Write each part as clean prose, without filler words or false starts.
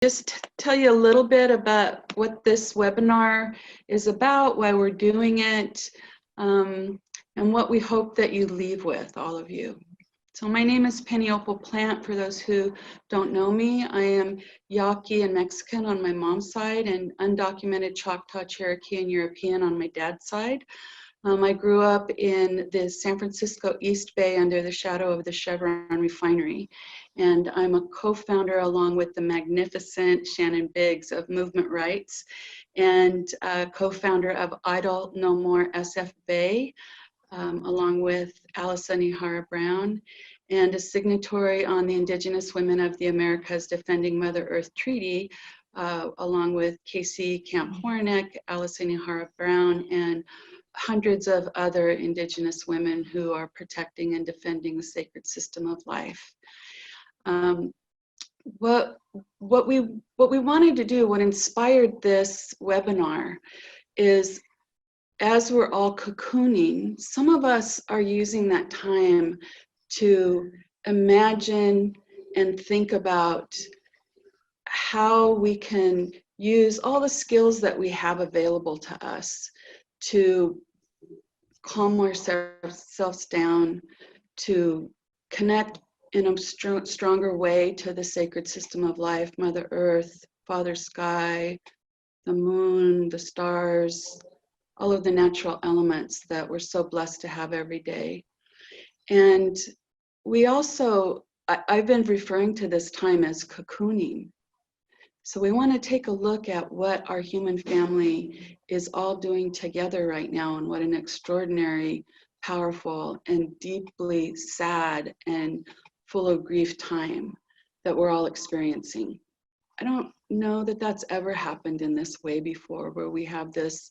just tell you a little bit about what this webinar is about, why we're doing it, and what we hope that you leave with, all of you. So my name is Pennie Opal Plant. For those who don't know me, I am Yaqui and Mexican on my mom's side and undocumented Choctaw, Cherokee, and European on my dad's side. I grew up in the San Francisco East Bay under the shadow of the Chevron refinery. And I'm a co-founder along with the magnificent Shannon Biggs of Movement Rights and co-founder of Idle No More SF Bay, along with Alison and Hora Brown, and a signatory on the Indigenous Women of the Americas Defending Mother Earth Treaty, along with Casey Camp-Horinek, Alison and Hora Brown, and hundreds of other Indigenous women who are protecting and defending the sacred system of life. What we wanted to do, what inspired this webinar, is as we're all cocooning, some of us are using that time to imagine and think about how we can use all the skills that we have available to us to calm ourselves down, to connect in a stronger way to the sacred system of life, Mother Earth, Father Sky, the moon, the stars, all of the natural elements that we're so blessed to have every day. And we also, I've been referring to this time as cocooning. So we want to take a look at what our human family is all doing together right now, and what an extraordinary, powerful, and deeply sad and full of grief time that we're all experiencing. I don't know that that's ever happened in this way before, where we have this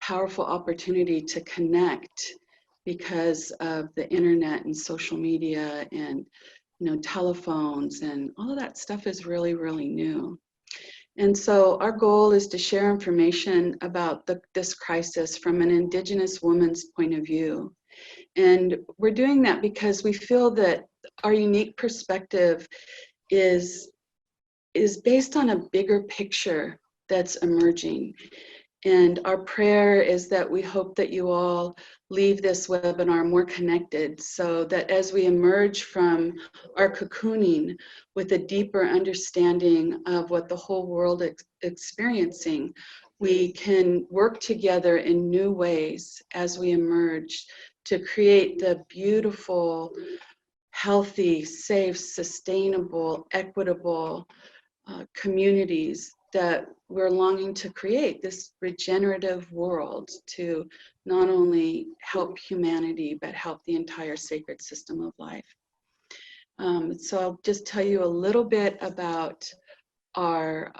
powerful opportunity to connect because of the internet and social media and telephones, and all of that stuff is really, really new. And so our goal is to share information about this crisis from an Indigenous woman's point of view. And we're doing that because we feel that our unique perspective is based on a bigger picture that's emerging. And our prayer is that we hope that you all leave this webinar more connected, so that as we emerge from our cocooning with a deeper understanding of what the whole world is experiencing, we can work together in new ways as we emerge to create the beautiful, healthy, safe, sustainable, equitable communities that we're longing to create, this regenerative world to not only help humanity, but help the entire sacred system of life. So I'll just tell you a little bit about our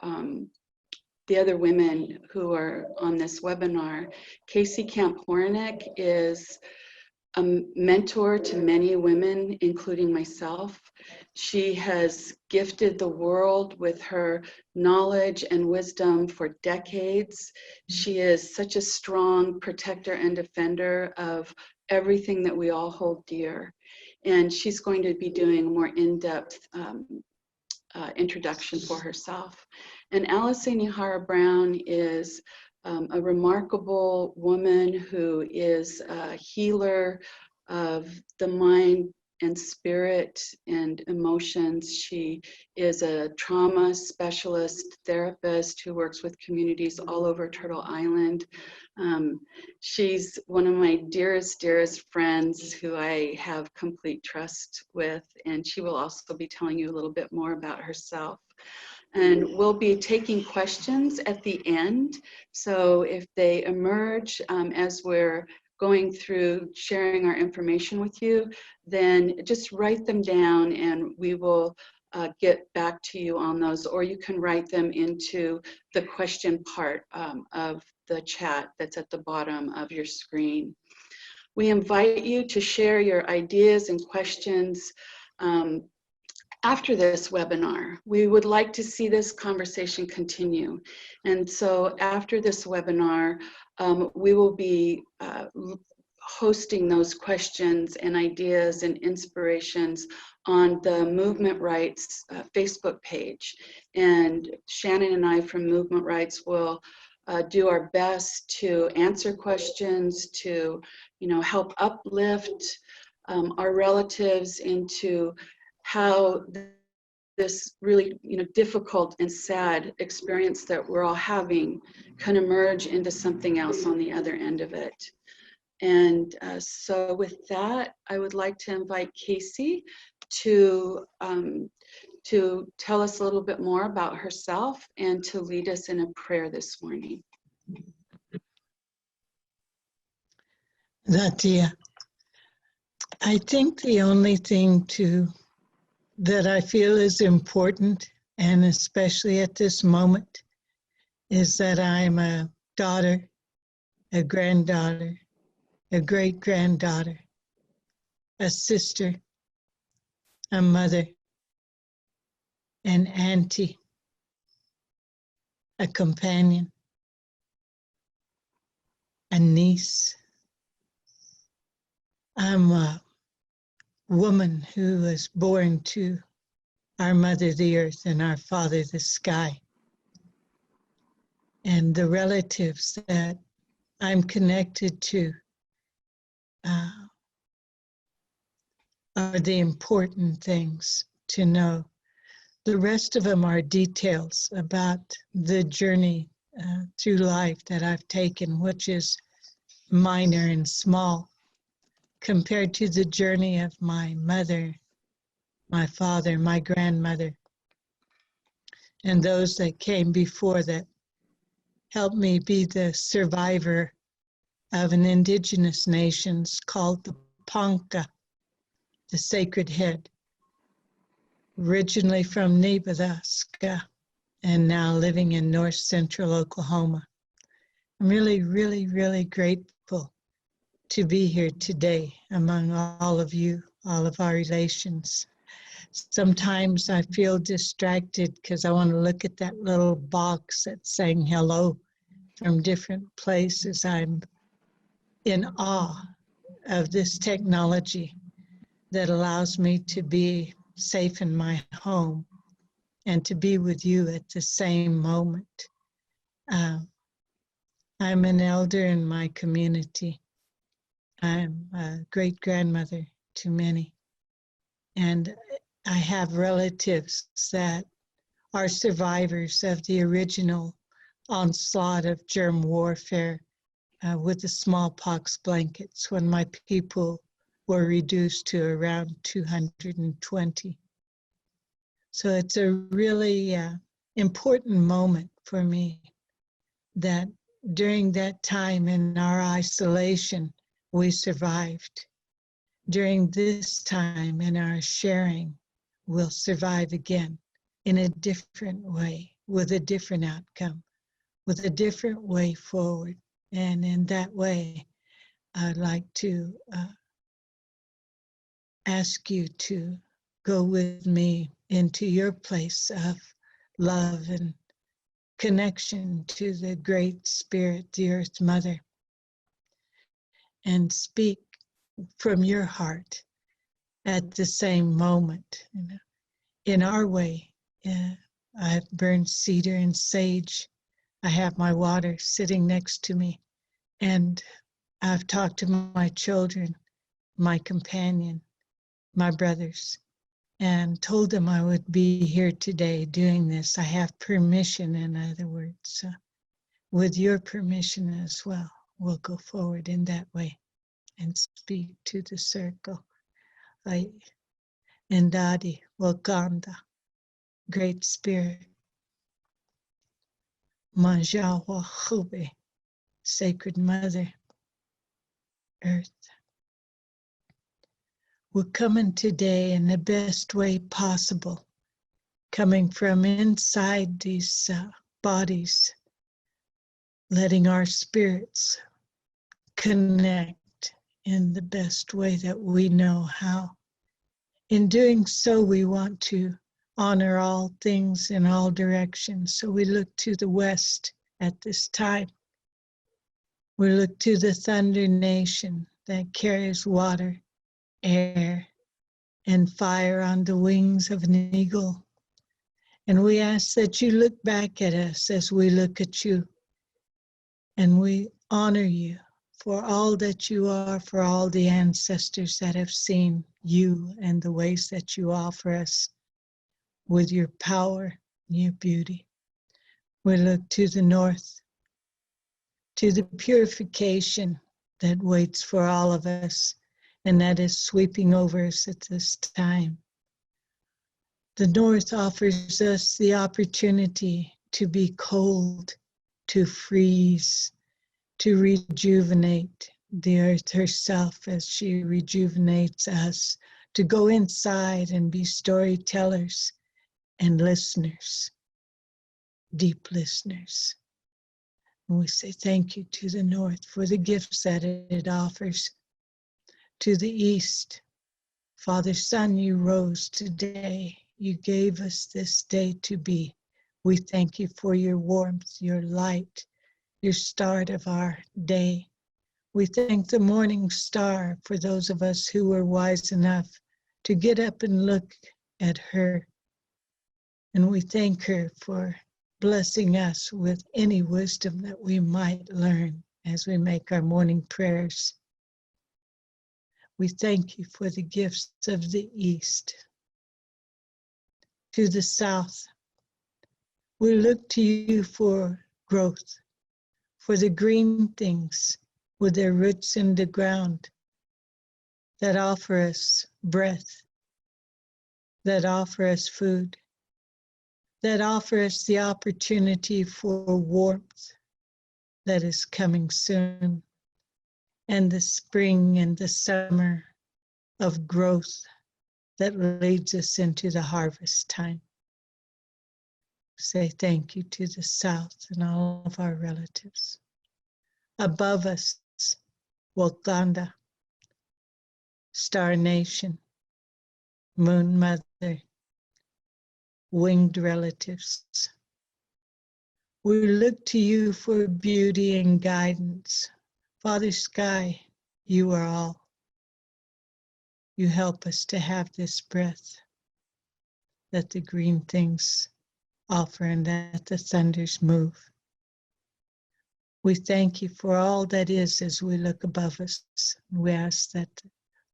the other women who are on this webinar. Casey Camp-Horinek is a mentor to many women, including myself. She has gifted the world with her knowledge and wisdom for decades. She is such a strong protector and defender of everything that we all hold dear. And she's going to be doing a more in-depth introduction for herself. And Alison Hora Brown is a remarkable woman who is a healer of the mind and spirit and emotions. She is a trauma specialist therapist who works with communities all over Turtle Island. She's one of my dearest, dearest friends who I have complete trust with, and she will also be telling you a little bit more about herself. And we'll be taking questions at the end. So if they emerge as we're going through sharing our information with you, then just write them down and we will get back to you on those, or you can write them into the question part of the chat that's at the bottom of your screen. We invite you to share your ideas and questions after this webinar. We would like to see this conversation continue. And so after this webinar, we will be hosting those questions and ideas and inspirations on the Movement Rights Facebook page. And Shannon and I from Movement Rights will do our best to answer questions, to help uplift our relatives into how this really difficult and sad experience that we're all having can emerge into something else on the other end of it. And so with that, I would like to invite Casey to tell us a little bit more about herself and to lead us in a prayer this morning. Zatia, I think the only thing that I feel is important, and especially at this moment, is that I'm a daughter, a granddaughter, a great-granddaughter, a sister, a mother, an auntie, a companion, a niece. I'm a woman who was born to our mother, the earth, and our father, the sky. And the relatives that I'm connected to are the important things to know. The rest of them are details about the journey through life that I've taken, which is minor and small compared to the journey of my mother, my father, my grandmother, and those that came before that helped me be the survivor of an indigenous nation called the Ponca, the sacred head, originally from Nebraska and now living in north central Oklahoma. I'm really, really, really grateful to be here today among all of you, all of our relations. Sometimes I feel distracted because I want to look at that little box that's saying hello from different places. I'm in awe of this technology that allows me to be safe in my home and to be with you at the same moment. I'm an elder in my community. I'm a great-grandmother to many. And I have relatives that are survivors of the original onslaught of germ warfare with the smallpox blankets when my people were reduced to around 220. So it's a really important moment for me that during that time in our isolation, we survived. During this time in our sharing, we'll survive again in a different way, with a different outcome, with a different way forward. And in that way, I'd like to ask you to go with me into your place of love and connection to the Great Spirit, the Earth Mother, and speak from your heart at the same moment. In our way, I've burned cedar and sage. I have my water sitting next to me, and I've talked to my children, my companion, my brothers, and told them I would be here today doing this. I have permission, in other words. With your permission as well, we'll go forward in that way and speak to the circle. Endadi, Wakanda, Great Spirit, Manjawa Chube, Sacred Mother, Earth. We're coming today in the best way possible, coming from inside these bodies, letting our spirits connect in the best way that we know how. In doing so, we want to honor all things in all directions. So we look to the west at this time. We look to the Thunder Nation that carries water, air, and fire on the wings of an eagle. And we ask that you look back at us as we look at you. And we honor you for all that you are, for all the ancestors that have seen you and the ways that you offer us with your power and your beauty. We look to the north, to the purification that waits for all of us, and that is sweeping over us at this time. The north offers us the opportunity to be cold, to freeze, to rejuvenate the earth herself as she rejuvenates us, to go inside and be storytellers and listeners, deep listeners. And we say thank you to the north for the gifts that it offers. To the east, Father, Son, you rose today. You gave us this day to be. We thank you for your warmth, your light, your start of our day. We thank the morning star for those of us who were wise enough to get up and look at her. And we thank her for blessing us with any wisdom that we might learn as we make our morning prayers. We thank you for the gifts of the east. To the south, we look to you for growth, for the green things with their roots in the ground that offer us breath, that offer us food, that offer us the opportunity for warmth that is coming soon, and the spring and the summer of growth that leads us into the harvest time. Say thank you to the south and all of our relatives. Above us, Wakanda, Star Nation, Moon Mother, winged relatives. We look to you for beauty and guidance. Father Sky, you are all. You help us to have this breath that the green things offer and that the thunders move. We thank you for all that is as we look above us. We ask that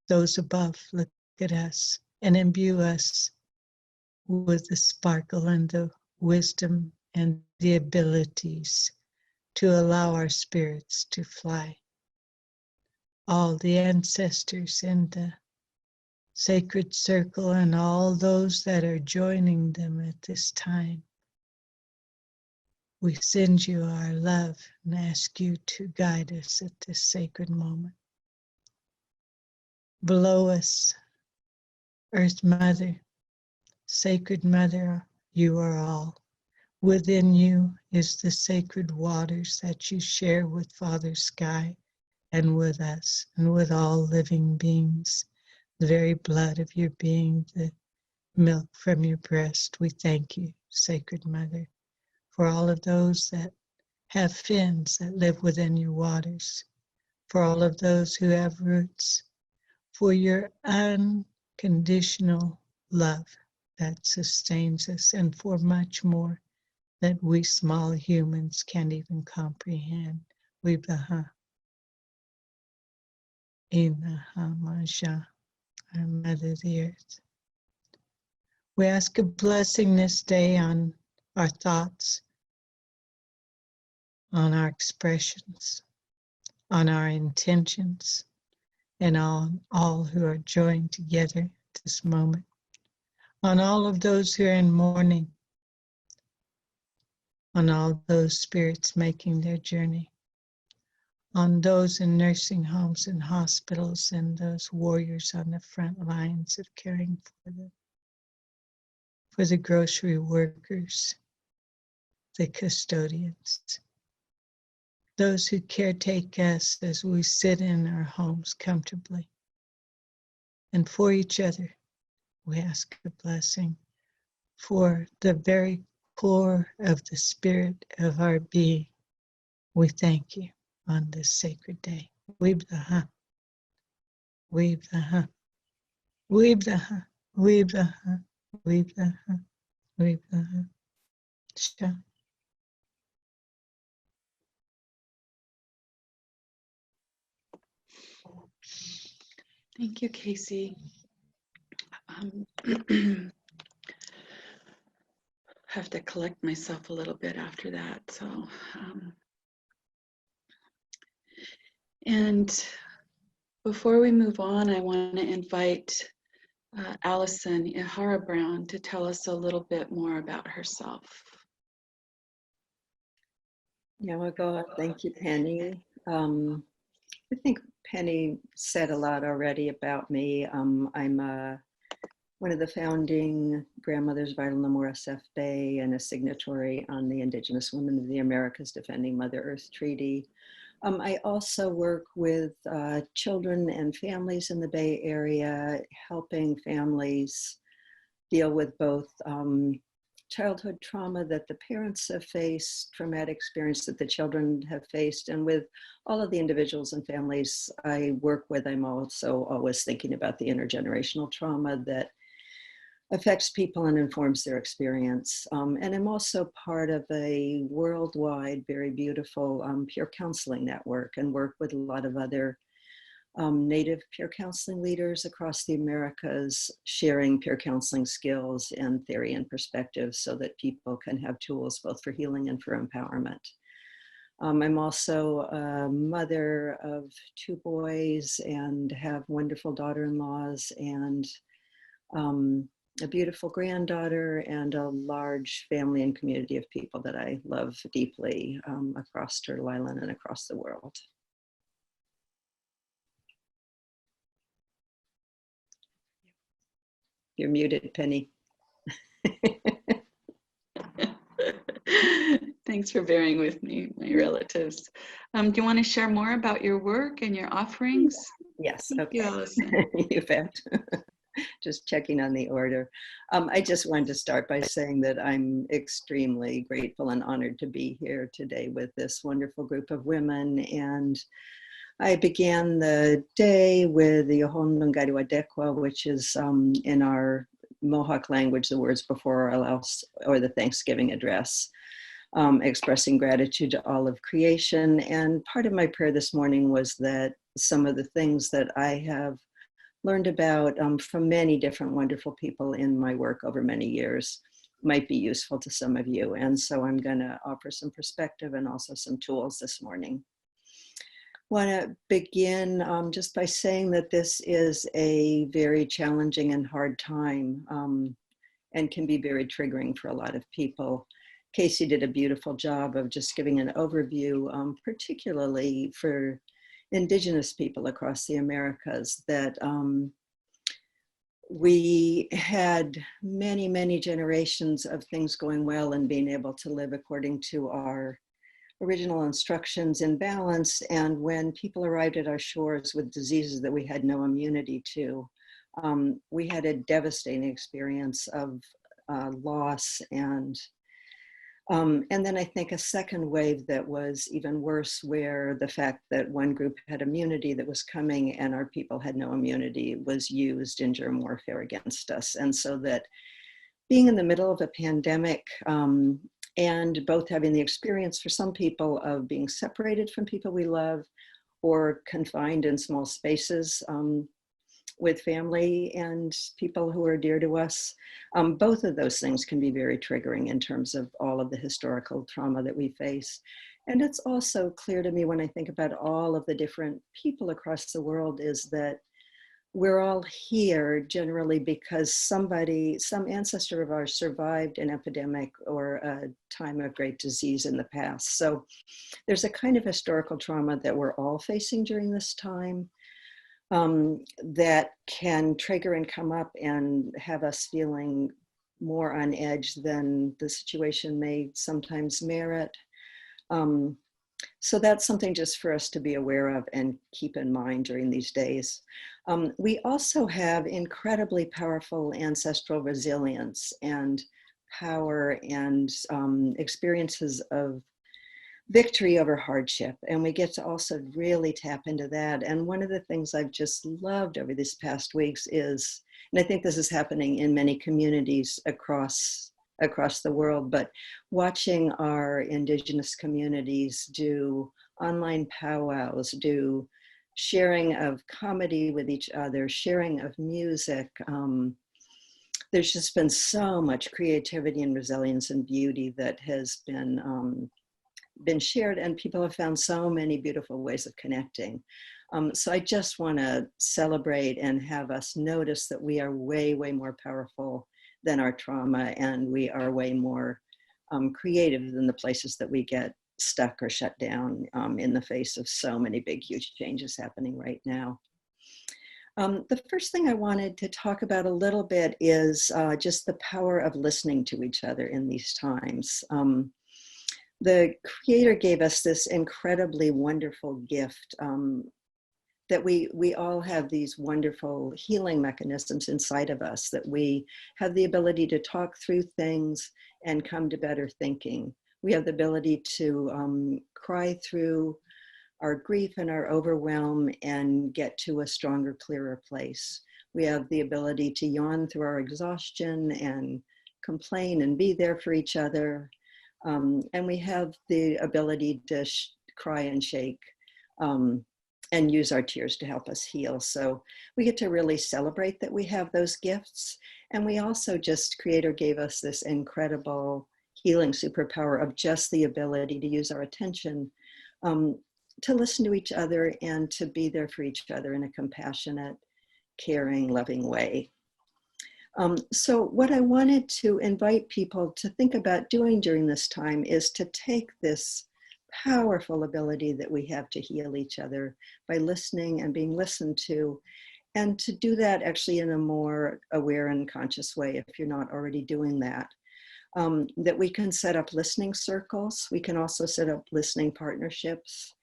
those above look at us and imbue us with the sparkle and the wisdom and the abilities to allow our spirits to fly. All the ancestors in the sacred circle and all those that are joining them at this time, we send you our love and ask you to guide us at this sacred moment. Below us, Earth Mother, Sacred Mother, you are all. Within you is the sacred waters that you share with Father Sky and with us and with all living beings. The very blood of your being, the milk from your breast. We thank you, Sacred Mother, for all of those that have fins that live within your waters, for all of those who have roots, for your unconditional love that sustains us, and for much more that we small humans can't even comprehend. We baha. Inaha Maja, our Mother the Earth. We ask a blessing this day on our thoughts, on our expressions, on our intentions, and on all who are joined together at this moment, on all of those who are in mourning, on all those spirits making their journey, on those in nursing homes and hospitals, and those warriors on the front lines of caring for the grocery workers, the custodians, those who caretake us as we sit in our homes comfortably. And for each other, we ask a blessing for the very core of the spirit of our being. We thank you on this sacred day. Weeb the ha. Weeb the ha. Weebdaha, weebdaha, weebdaha, weebdaha. Sha. Thank you, Casey. Have to collect myself a little bit after that. So, and before we move on, I want to invite Alison Hora Brown to tell us a little bit more about herself. Yeah, well, go. Thank you, Pennie. I think Pennie said a lot already about me. I'm one of the founding grandmothers of Vital No More SF Bay and a signatory on the Indigenous Women of the Americas Defending Mother Earth Treaty. I also work with children and families in the Bay Area, helping families deal with both childhood trauma that the parents have faced, traumatic experience that the children have faced, and with all of the individuals and families I work with, I'm also always thinking about the intergenerational trauma that affects people and informs their experience. And I'm also part of a worldwide, very beautiful peer counseling network and work with a lot of other Native peer counseling leaders across the Americas, sharing peer counseling skills and theory and perspectives so that people can have tools both for healing and for empowerment. I'm also a mother of 2 boys and have wonderful daughter-in-laws and a beautiful granddaughter and a large family and community of people that I love deeply across Turtle Island and across the world. You're muted, Pennie. Thanks for bearing with me, my relatives. Do you want to share more about your work and your offerings? Yes, Thank okay. you, Alison. You bet. Just checking on the order. I just wanted to start by saying that I'm extremely grateful and honored to be here today with this wonderful group of women. And I began the day with the Yohondungariwadekwa, which is in our Mohawk language, the words before or the Thanksgiving address, expressing gratitude to all of creation. And part of my prayer this morning was that some of the things that I have learned about from many different wonderful people in my work over many years might be useful to some of you. And so I'm going to offer some perspective and also some tools this morning. Want to begin just by saying that this is a very challenging and hard time and can be very triggering for a lot of people. Casey did a beautiful job of just giving an overview, particularly for Indigenous people across the Americas, that we had many, many generations of things going well and being able to live according to our original instructions in balance. And when people arrived at our shores with diseases that we had no immunity to, we had a devastating experience of loss and then I think a second wave that was even worse, where the fact that one group had immunity that was coming and our people had no immunity was used in germ warfare against us. And so that being in the middle of a pandemic and both having the experience for some people of being separated from people we love or confined in small spaces with family and people who are dear to us. Both of those things can be very triggering in terms of all of the historical trauma that we face. And it's also clear to me when I think about all of the different people across the world is that we're all here generally because some ancestor of ours survived an epidemic or a time of great disease in the past. So there's a kind of historical trauma that we're all facing during this time. That can trigger and come up and have us feeling more on edge than the situation may sometimes merit. So that's something just for us to be aware of and keep in mind during these days. We also have incredibly powerful ancestral resilience and power and experiences of victory over hardship. And we get to also really tap into that. And one of the things I've just loved over these past weeks is, and I think this is happening in many communities across the world, but watching our Indigenous communities do online powwows, do sharing of comedy with each other, sharing of music. There's just been so much creativity and resilience and beauty that has been shared, and people have found so many beautiful ways of connecting. So I just want to celebrate and have us notice that we are way, way more powerful than our trauma, and we are way more creative than the places that we get stuck or shut down in the face of so many big, huge changes happening right now. The first thing I wanted to talk about a little bit is just the power of listening to each other in these times. The Creator gave us this incredibly wonderful gift that we all have these wonderful healing mechanisms inside of us, that we have the ability to talk through things and come to better thinking. We have the ability to cry through our grief and our overwhelm and get to a stronger, clearer place. We have the ability to yawn through our exhaustion and complain and be there for each other. And we have the ability to cry and shake and use our tears to help us heal. So we get to really celebrate that we have those gifts. And we also just, Creator gave us this incredible healing superpower of just the ability to use our attention to listen to each other and to be there for each other in a compassionate, caring, loving way. So what I wanted to invite people to think about doing during this time is to take this powerful ability that we have to heal each other by listening and being listened to, and to do that actually in a more aware and conscious way if you're not already doing that. That we can set up listening circles. We can also set up listening partnerships.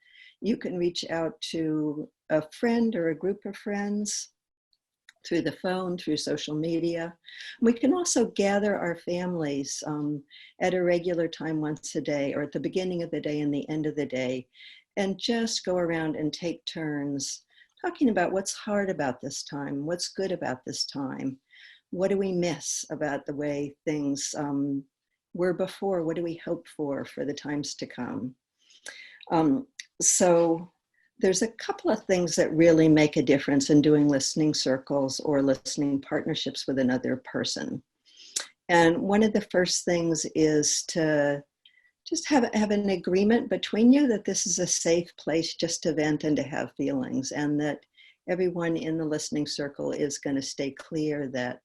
You can reach out to a friend or a group of friends through the phone, through social media. We can also gather our families at a regular time once a day, or at the beginning of the day and the end of the day, and just go around and take turns talking about what's hard about this time, what's good about this time, what do we miss about the way things were before, what do we hope for the times to come. So there's a couple of things that really make a difference in doing listening circles or listening partnerships with another person. And one of the first things is to just have an agreement between you that this is a safe place just to vent and to have feelings, and that everyone in the listening circle is going to stay clear that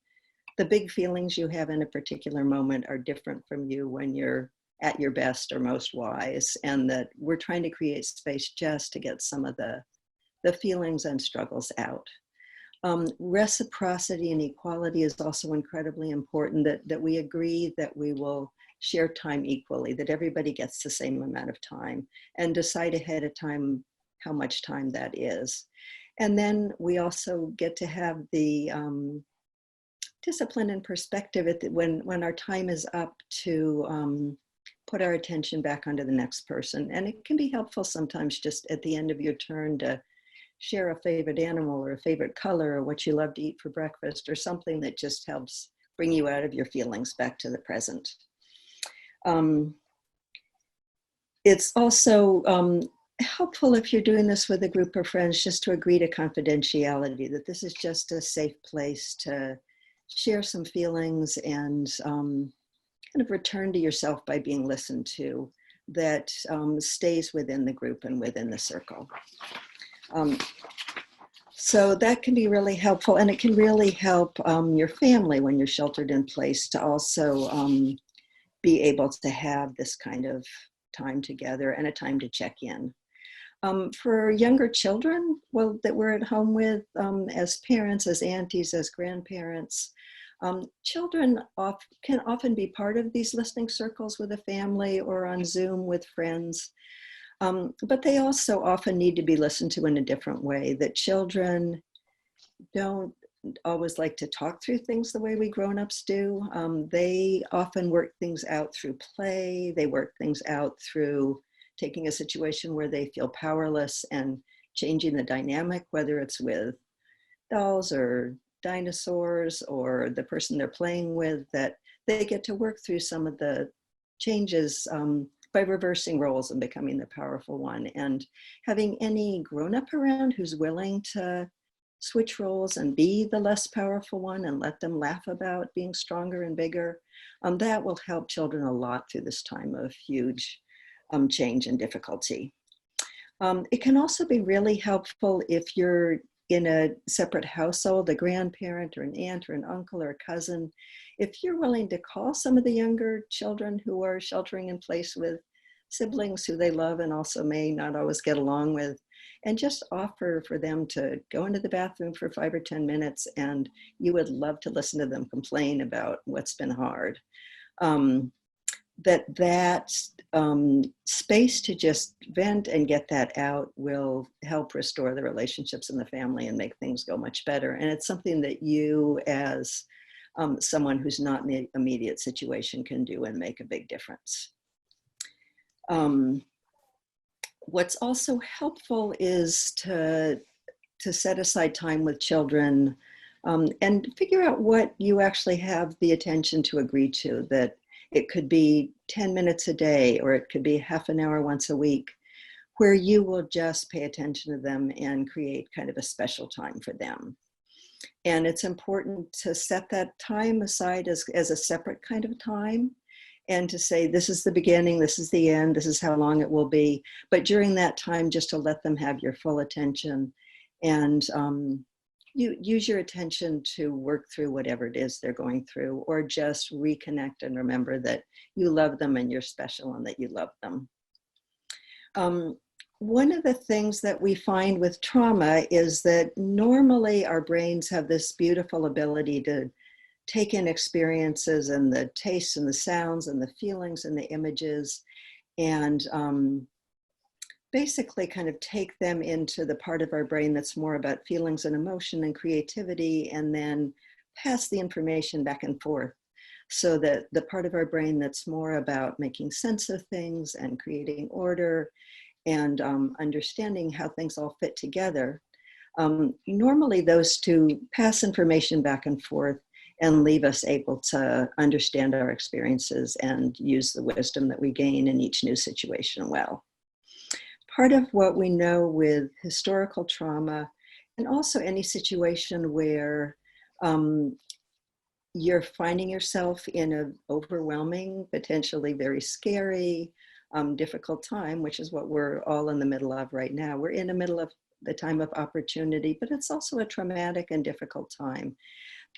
the big feelings you have in a particular moment are different from you when you're at your best or most wise, and that we're trying to create space just to get some of the feelings and struggles out. Reciprocity and equality is also incredibly important, that we agree that we will share time equally, that everybody gets the same amount of time, and decide ahead of time how much time that is. And then we also get to have the discipline and perspective when our time is up to put our attention back onto the next person. And it can be helpful sometimes just at the end of your turn to share a favorite animal or a favorite color or what you love to eat for breakfast, or something that just helps bring you out of your feelings back to the present. It's also helpful if you're doing this with a group of friends just to agree to confidentiality, that this is just a safe place to share some feelings and kind of return to yourself by being listened to, that stays within the group and within the circle. So that can be really helpful, and it can really help your family when you're sheltered in place to also be able to have this kind of time together and a time to check in. For younger children, well, that we're at home with as parents, as aunties, as grandparents, children can often be part of these listening circles with a family or on Zoom with friends, but they also often need to be listened to in a different way, that children don't always like to talk through things the way we grown-ups do. They often work things out through play. They work things out through taking a situation where they feel powerless and changing the dynamic, whether it's with dolls or dinosaurs or the person they're playing with, that they get to work through some of the changes by reversing roles and becoming the powerful one. And having any grown-up around who's willing to switch roles and be the less powerful one and let them laugh about being stronger and bigger, that will help children a lot through this time of huge change and difficulty. It can also be really helpful if you're in a separate household, a grandparent or an aunt or an uncle or a cousin, if you're willing to call some of the younger children who are sheltering in place with siblings who they love and also may not always get along with, and just offer for them to go into the bathroom for 5 or 10 minutes, and you would love to listen to them complain about what's been hard. That space to just vent and get that out will help restore the relationships in the family and make things go much better. And it's something that you, as someone who's not in the immediate situation, can do and make a big difference. What's also helpful is to set aside time with children and figure out what you actually have the attention to agree to, that it could be 10 minutes a day, or it could be half an hour once a week, where you will just pay attention to them and create kind of a special time for them. And it's important to set that time aside as a separate kind of time, and to say, this is the beginning, this is the end, this is how long it will be. But during that time, just to let them have your full attention, and you use your attention to work through whatever it is they're going through, or just reconnect and remember that you love them and you're special and that you love them. One of the things that we find with trauma is that normally our brains have this beautiful ability to take in experiences and the tastes and the sounds and the feelings and the images, and basically kind of take them into the part of our brain that's more about feelings and emotion and creativity, and then pass the information back and forth, so that the part of our brain that's more about making sense of things and creating order and understanding how things all fit together. Normally those two pass information back and forth and leave us able to understand our experiences and use the wisdom that we gain in each new situation well. Part of what we know with historical trauma, and also any situation where you're finding yourself in an overwhelming, potentially very scary, difficult time, which is what we're all in the middle of right now. We're in the middle of the time of opportunity, but it's also a traumatic and difficult time.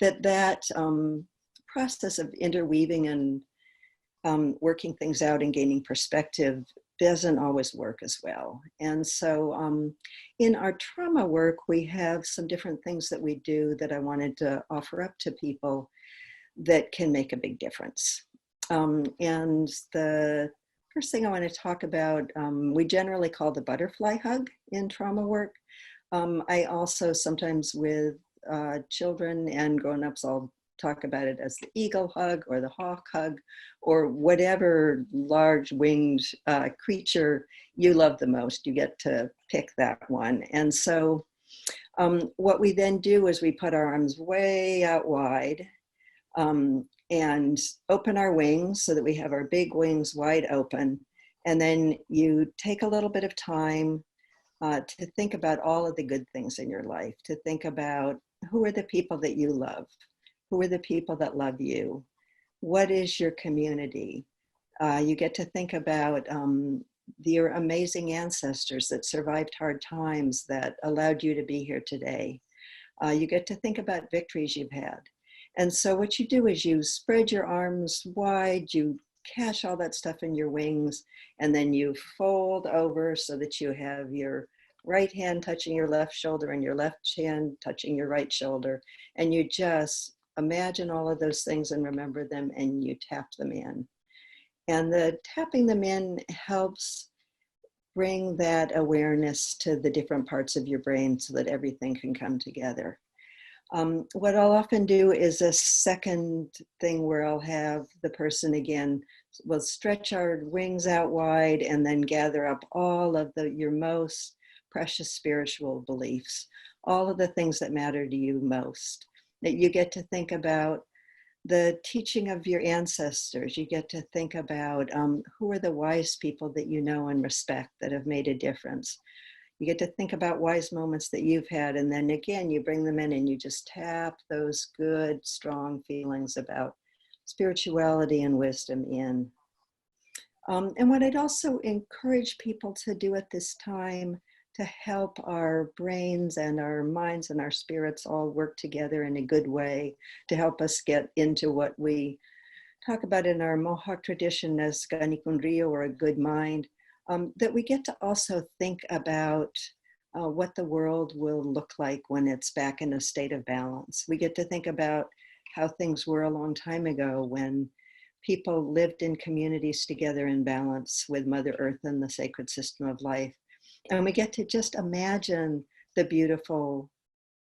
That process of interweaving and working things out and gaining perspective doesn't always work as well. And so in our trauma work, we have some different things that we do that I wanted to offer up to people that can make a big difference. And the first thing I want to talk about, we generally call the butterfly hug in trauma work. I also sometimes with children and grown-ups, I'll talk about it as the eagle hug or the hawk hug, or whatever large winged creature you love the most. You get to pick that one. And so what we then do is we put our arms way out wide and open our wings so that we have our big wings wide open. And then you take a little bit of time to think about all of the good things in your life, to think about who are the people that you love, who are the people that love you, what is your community. You get to think about your amazing ancestors that survived hard times that allowed you to be here today. You get to think about victories you've had. And so what you do is you spread your arms wide, you catch all that stuff in your wings, and then you fold over so that you have your right hand touching your left shoulder and your left hand touching your right shoulder. And you just imagine all of those things and remember them, and you tap them in. And the tapping them in helps bring that awareness to the different parts of your brain so that everything can come together. What I'll often do is a second thing where I'll have the person again we'll stretch our wings out wide and then gather up all of your most precious spiritual beliefs, all of the things that matter to you most, that you get to think about the teaching of your ancestors. You get to think about who are the wise people that you know and respect that have made a difference. You get to think about wise moments that you've had, and then again, you bring them in and you just tap those good, strong feelings about spirituality and wisdom in. And what I'd also encourage people to do at this time to help our brains and our minds and our spirits all work together in a good way to help us get into what we talk about in our Mohawk tradition as Ganikunrio, or a good mind, that we get to also think about what the world will look like when it's back in a state of balance. We get to think about how things were a long time ago when people lived in communities together in balance with Mother Earth and the sacred system of life. And we get to just imagine the beautiful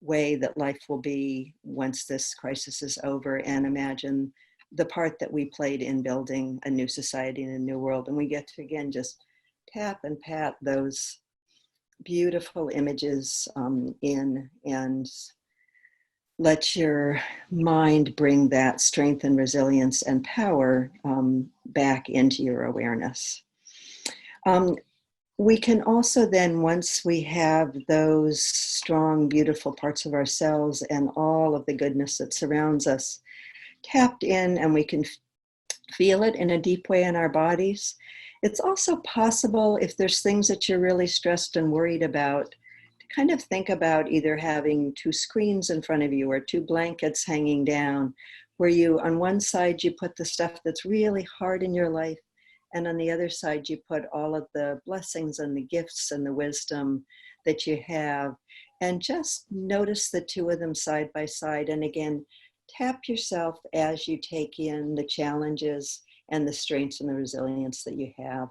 way that life will be once this crisis is over, and imagine the part that we played in building a new society and a new world. And we get to, again, just tap and pat those beautiful images in, and let your mind bring that strength and resilience and power back into your awareness. We can also then, once we have those strong, beautiful parts of ourselves and all of the goodness that surrounds us tapped in, and we can feel it in a deep way in our bodies, it's also possible, if there's things that you're really stressed and worried about, to kind of think about either having 2 screens in front of you or 2 blankets hanging down, where you, on one side, you put the stuff that's really hard in your life, and on the other side, you put all of the blessings and the gifts and the wisdom that you have, and just notice the 2 of them side by side. And again, tap yourself as you take in the challenges and the strengths and the resilience that you have,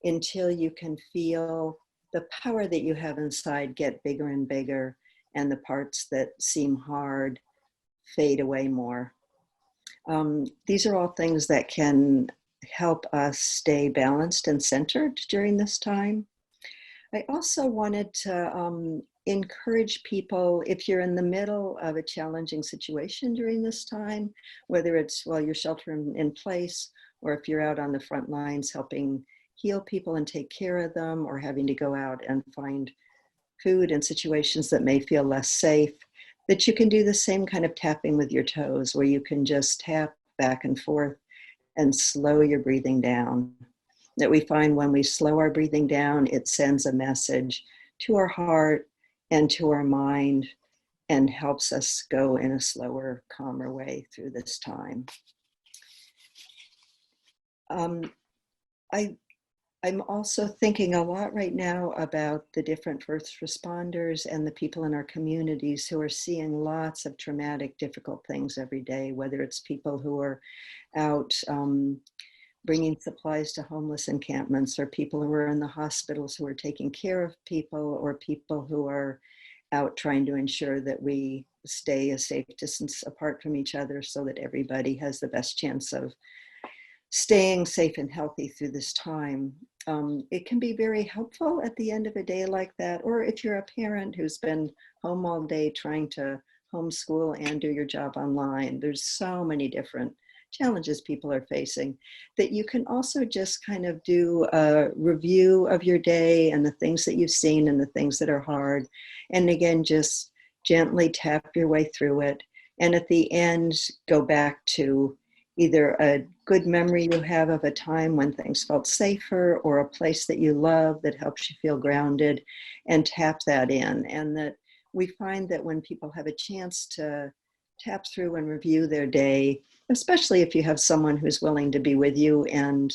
until you can feel the power that you have inside get bigger and bigger, and the parts that seem hard fade away more. These are all things that can help us stay balanced and centered during this time. I also wanted to encourage people, if you're in the middle of a challenging situation during this time, whether it's while you're sheltering in place, or if you're out on the front lines helping heal people and take care of them, or having to go out and find food in situations that may feel less safe, that you can do the same kind of tapping with your toes, where you can just tap back and forth and slow your breathing down. That we find when we slow our breathing down, it sends a message to our heart and to our mind, and helps us go in a slower, calmer way through this time. I'm also thinking a lot right now about the different first responders and the people in our communities who are seeing lots of traumatic, difficult things every day, whether it's people who are out bringing supplies to homeless encampments, or people who are in the hospitals who are taking care of people, or people who are out trying to ensure that we stay a safe distance apart from each other so that everybody has the best chance of staying safe and healthy through this time. It can be very helpful at the end of a day like that, or if you're a parent who's been home all day trying to homeschool and do your job online. There's so many different challenges people are facing, that you can also just kind of do a review of your day and the things that you've seen and the things that are hard. And again, just gently tap your way through it. And at the end, go back to either a good memory you have of a time when things felt safer, or a place that you love that helps you feel grounded, and tap that in. And that we find that when people have a chance to tap through and review their day, especially if you have someone who's willing to be with you and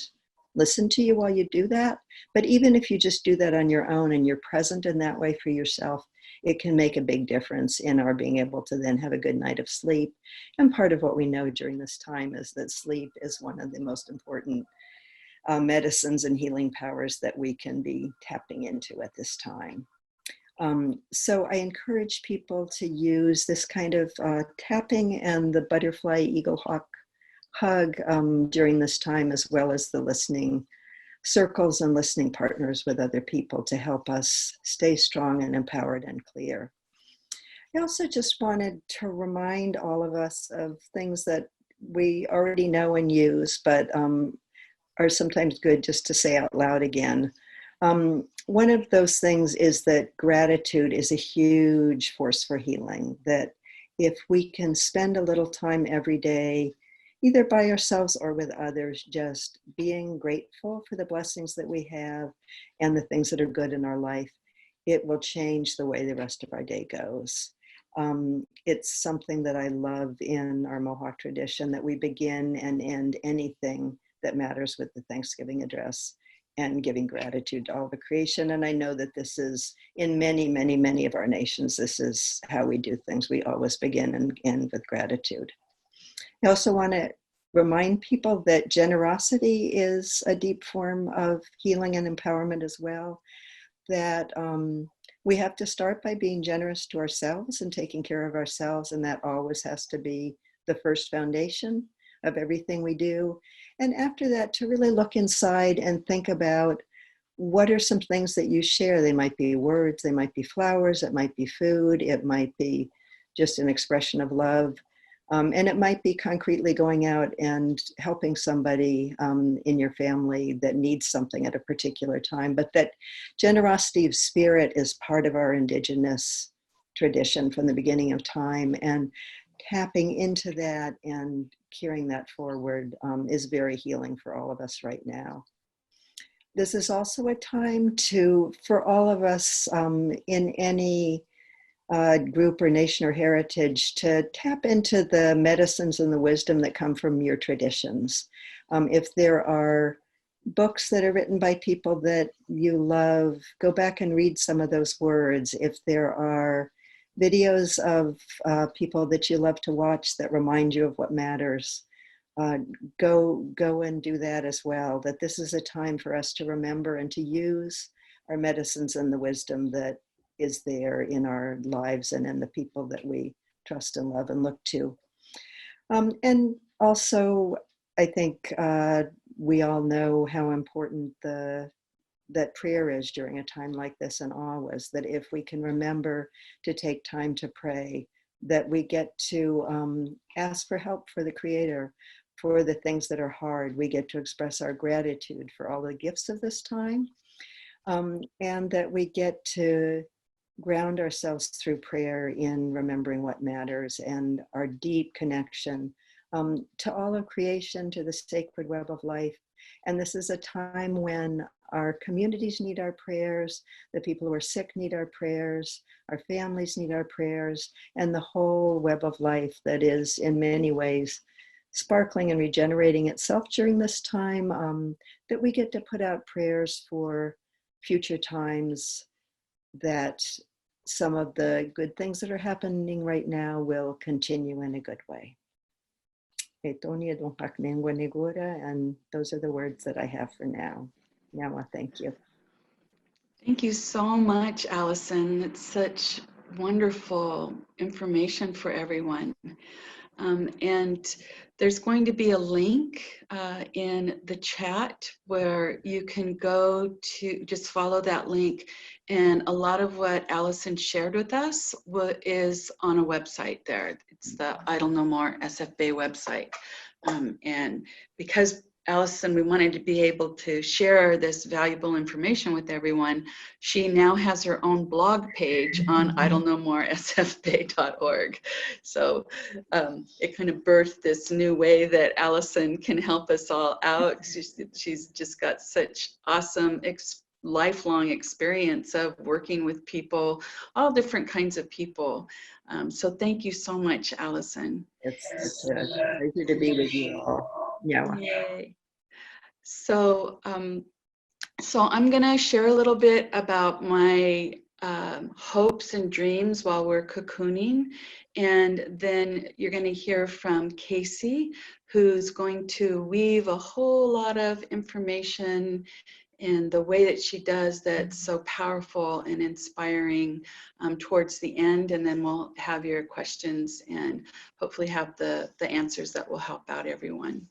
listen to you while you do that, but even if you just do that on your own and you're present in that way for yourself, it can make a big difference in our being able to then have a good night of sleep. And part of what we know during this time is that sleep is one of the most important medicines and healing powers that we can be tapping into at this time. So I encourage people to use this kind of tapping and the butterfly eagle hawk hug during this time, as well as the listening circles and listening partners with other people to help us stay strong and empowered and clear. I also just wanted to remind all of us of things that we already know and use, but are sometimes good just to say out loud again. One of those things is that gratitude is a huge force for healing, that if we can spend a little time every day, either by ourselves or with others, just being grateful for the blessings that we have and the things that are good in our life, it will change the way the rest of our day goes. It's something that I love in our Mohawk tradition, that we begin and end anything that matters with the Thanksgiving address and giving gratitude to all the creation. And I know that this is in many, many, many of our nations, this is how we do things. We always begin and end with gratitude. I also want to remind people that generosity is a deep form of healing and empowerment as well, that we have to start by being generous to ourselves and taking care of ourselves, and that always has to be the first foundation of everything we do. And after that, to really look inside and think about what are some things that you share. They might be words, they might be flowers, it might be food, it might be just an expression of love. And it might be concretely going out and helping somebody in your family that needs something at a particular time. But that generosity of spirit is part of our Indigenous tradition from the beginning of time. And tapping into that and carrying that forward is very healing for all of us right now. This is also a time for all of us in any group or nation or heritage to tap into the medicines and the wisdom that come from your traditions. If there are books that are written by people that you love, go back and read some of those words. If there are videos of people that you love to watch that remind you of what matters, go and do that as well. That this is a time for us to remember and to use our medicines and the wisdom that is there in our lives and in the people that we trust and love and look to. And also, I think we all know how important that prayer is during a time like this, and always, that if we can remember to take time to pray, that we get to ask for help for the Creator, for the things that are hard. We get to express our gratitude for all the gifts of this time, and that we get to ground ourselves through prayer in remembering what matters and our deep connection to all of creation, to the sacred web of life. And this is a time when our communities need our prayers, the people who are sick need our prayers, our families need our prayers, and the whole web of life that is in many ways sparkling and regenerating itself during this time, that we get to put out prayers for future times, that some of the good things that are happening right now will continue in a good way. And those are the words that I have for now. Nyawa, thank you. Thank you so much, Alison. It's such wonderful information for everyone. And there's going to be a link in the chat where you can go to just follow that link. And a lot of what Alison shared with us is on a website there. It's the Idle No More SFB website. And because Alison, we wanted to be able to share this valuable information with everyone. She now has her own blog page on idlenomore.sfbay.org. So it kind of birthed this new way that Alison can help us all out. She's just got such awesome lifelong experience of working with people, all different kinds of people. So thank you so much, Alison. It's a pleasure to be with you all. Yeah. Yay. So, so I'm going to share a little bit about my hopes and dreams while we're cocooning, and then you're going to hear from Casey, who's going to weave a whole lot of information the way that she does that's so powerful and inspiring towards the end. And then we'll have your questions and hopefully have the answers that will help out everyone.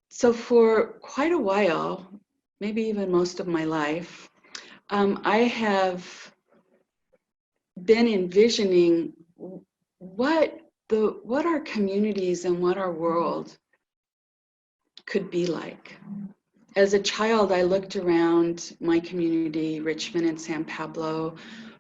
So for quite a while, maybe even most of my life, I have been envisioning what our communities and what our world could be like. As a child, I looked around my community, Richmond and San Pablo,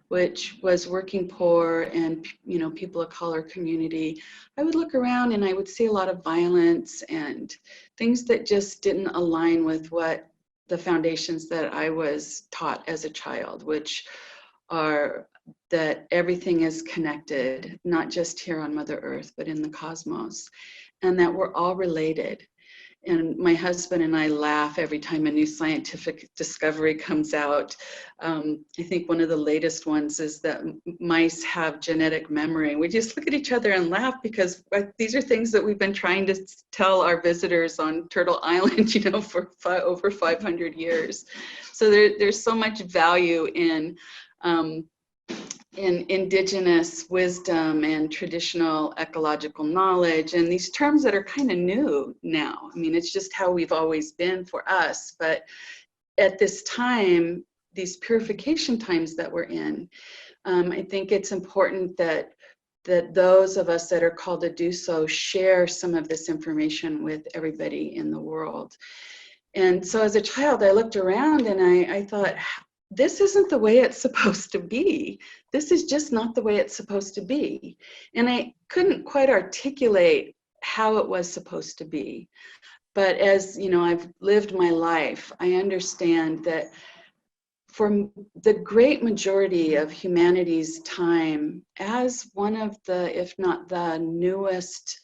which was working poor and, you know, people of color community. I would look around and I would see a lot of violence and things that just didn't align with what the foundations that I was taught as a child, which are that everything is connected, not just here on Mother Earth, but in the cosmos, and that we're all related. And my husband and I laugh every time a new scientific discovery comes out. I think one of the latest ones is that mice have genetic memory. We just look at each other and laugh because these are things that we've been trying to tell our visitors on Turtle Island, you know, for over 500 years. So there's so much value in indigenous wisdom and traditional ecological knowledge, and these terms that are kind of new now. I mean, it's just how we've always been for us, but at this time, these purification times that we're in, I think it's important that those of us that are called to do so share some of this information with everybody in the world. And so as a child, I looked around and I thought, this isn't the way it's supposed to be. This is just not the way it's supposed to be. And I couldn't quite articulate how it was supposed to be. But as you know, I've lived my life, I understand that for the great majority of humanity's time, as one of the, if not the newest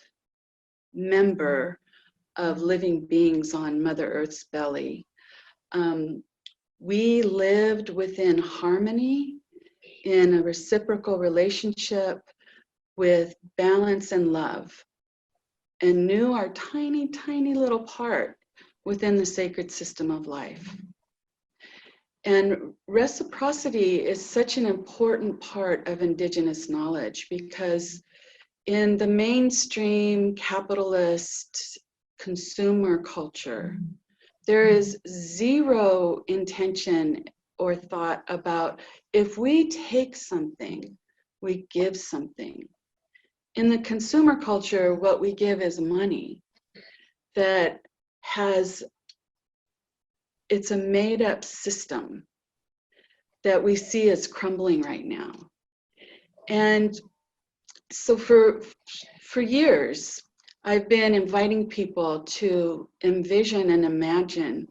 member of living beings on Mother Earth's belly, we lived within harmony, in a reciprocal relationship with balance and love, and knew our tiny, tiny little part within the sacred system of life. And reciprocity is such an important part of Indigenous knowledge because in the mainstream capitalist consumer culture, there is zero intention or thought about if we take something, we give something. In the consumer culture, what we give is money that it's a made up system that we see as crumbling right now. And so for years, I've been inviting people to envision and imagine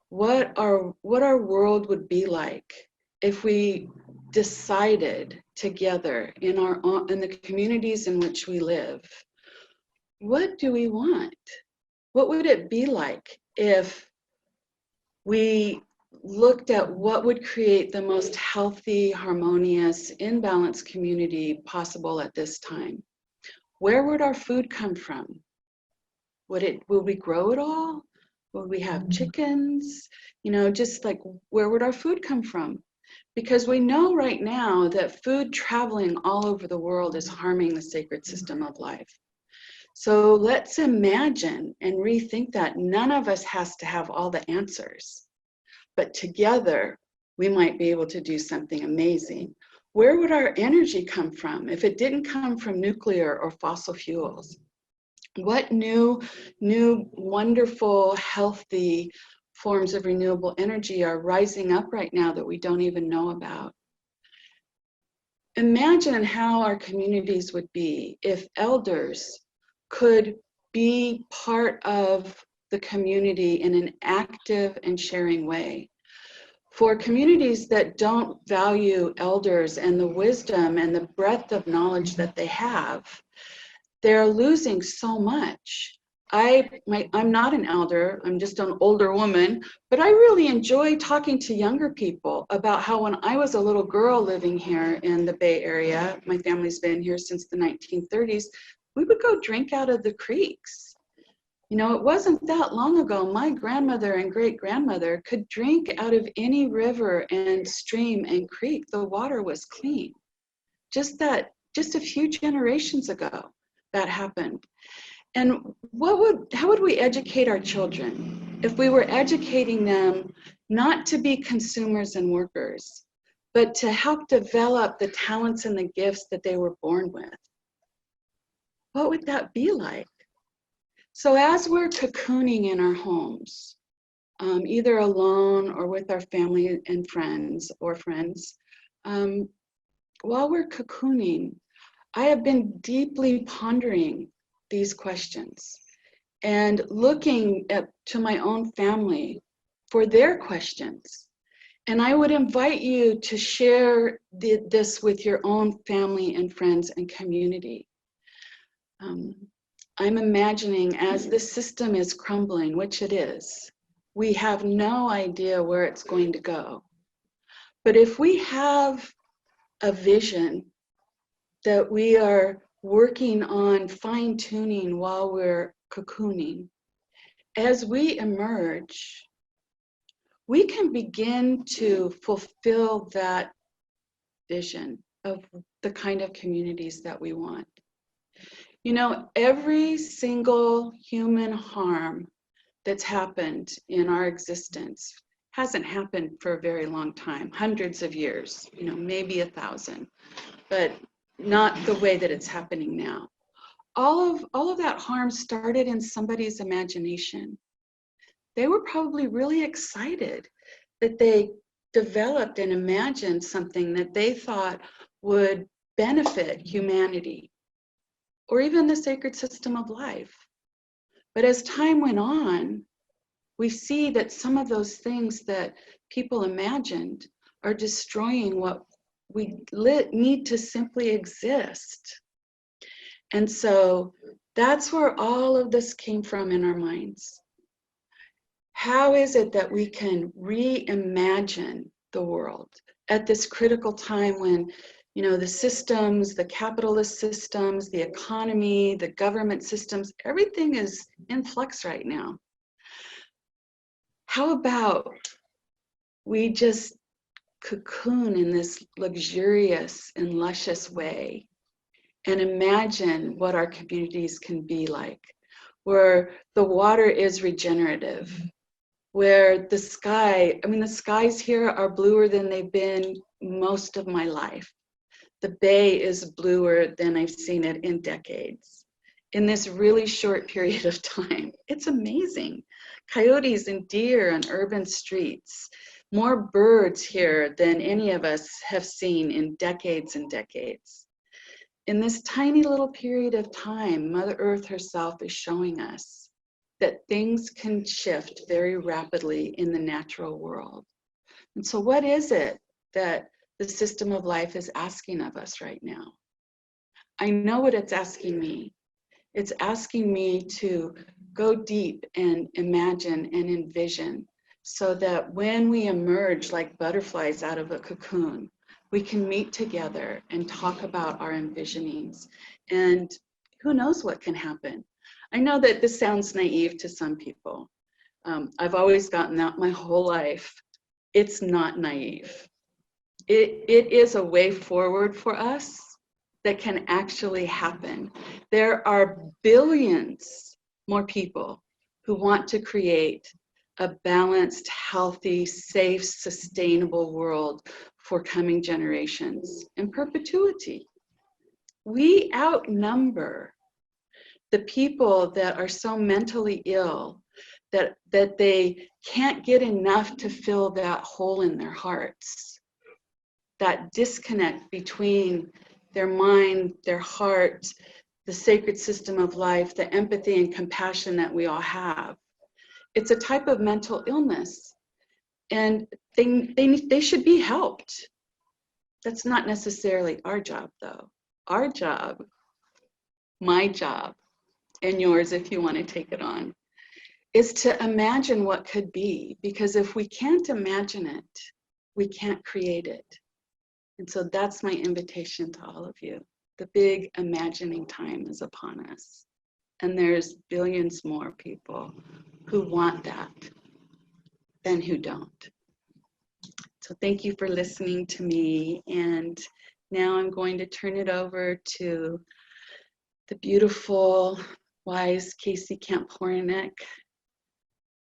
what our world would be like if we decided together in the communities in which we live, what do we want? What would it be like if we looked at what would create the most healthy, harmonious, in balance community possible at this time? Where would our food come from? Would we grow it all? Would we have chickens? You know, just like, where would our food come from? Because we know right now that food traveling all over the world is harming the sacred system of life. So let's imagine and rethink that. None of us has to have all the answers, but together we might be able to do something amazing. Where would our energy come from if it didn't come from nuclear or fossil fuels? What new, wonderful, healthy forms of renewable energy are rising up right now that we don't even know about? Imagine how our communities would be if elders could be part of the community in an active and sharing way. For communities that don't value elders and the wisdom and the breadth of knowledge that they have, they're losing so much. I'm not an elder, I'm just an older woman, but I really enjoy talking to younger people about how when I was a little girl living here in the Bay Area, my family's been here since the 1930s, we would go drink out of the creeks. You know, it wasn't that long ago, my grandmother and great-grandmother could drink out of any river and stream and creek. The water was clean. Just a few generations ago, that happened. And how would we educate our children if we were educating them not to be consumers and workers, but to help develop the talents and the gifts that they were born with? What would that be like? So as we're cocooning in our homes, either alone or with our family and friends, while we're cocooning, I have been deeply pondering these questions and looking to my own family for their questions. And I would invite you to share this with your own family and friends and community. I'm imagining as this system is crumbling, which it is, we have no idea where it's going to go. But if we have a vision that we are working on fine-tuning while we're cocooning, as we emerge, we can begin to fulfill that vision of the kind of communities that we want. You know, every single human harm that's happened in our existence hasn't happened for a very long time, hundreds of years, you know, maybe 1,000, but not the way that it's happening now. All of that harm started in somebody's imagination. They were probably really excited that they developed and imagined something that they thought would benefit humanity, or even the sacred system of life. But as time went on, we see that some of those things that people imagined are destroying what we need to simply exist. And so that's where all of this came from in our minds. How is it that we can reimagine the world at this critical time when, you know, the systems, the capitalist systems, the economy, the government systems, everything is in flux right now? How about we just cocoon in this luxurious and luscious way and imagine what our communities can be like, where the water is regenerative, where the sky, I mean, the skies here are bluer than they've been most of my life. The bay is bluer than I've seen it in decades. In this really short period of time, it's amazing. Coyotes and deer on urban streets, more birds here than any of us have seen in decades and decades. In this tiny little period of time, Mother Earth herself is showing us that things can shift very rapidly in the natural world. And so what is it that the system of life is asking of us right now? I know what it's asking me. It's asking me to go deep and imagine and envision so that when we emerge like butterflies out of a cocoon, we can meet together and talk about our envisionings. And who knows what can happen? I know that this sounds naive to some people. I've always gotten that my whole life. It's not naive. It is a way forward for us that can actually happen. There are billions more people who want to create a balanced, healthy, safe, sustainable world for coming generations in perpetuity. We outnumber the people that are so mentally ill that they can't get enough to fill that hole in their hearts, that disconnect between their mind, their heart, the sacred system of life, the empathy and compassion that we all have. It's a type of mental illness, and they should be helped. That's not necessarily our job, though. Our job, my job, and yours if you want to take it on, is to imagine what could be, because if we can't imagine it, we can't create it. And so that's my invitation to all of you. The big imagining time is upon us. And there's billions more people who want that than who don't. So thank you for listening to me. And now I'm going to turn it over to the beautiful, wise Casey Camp-Horinek,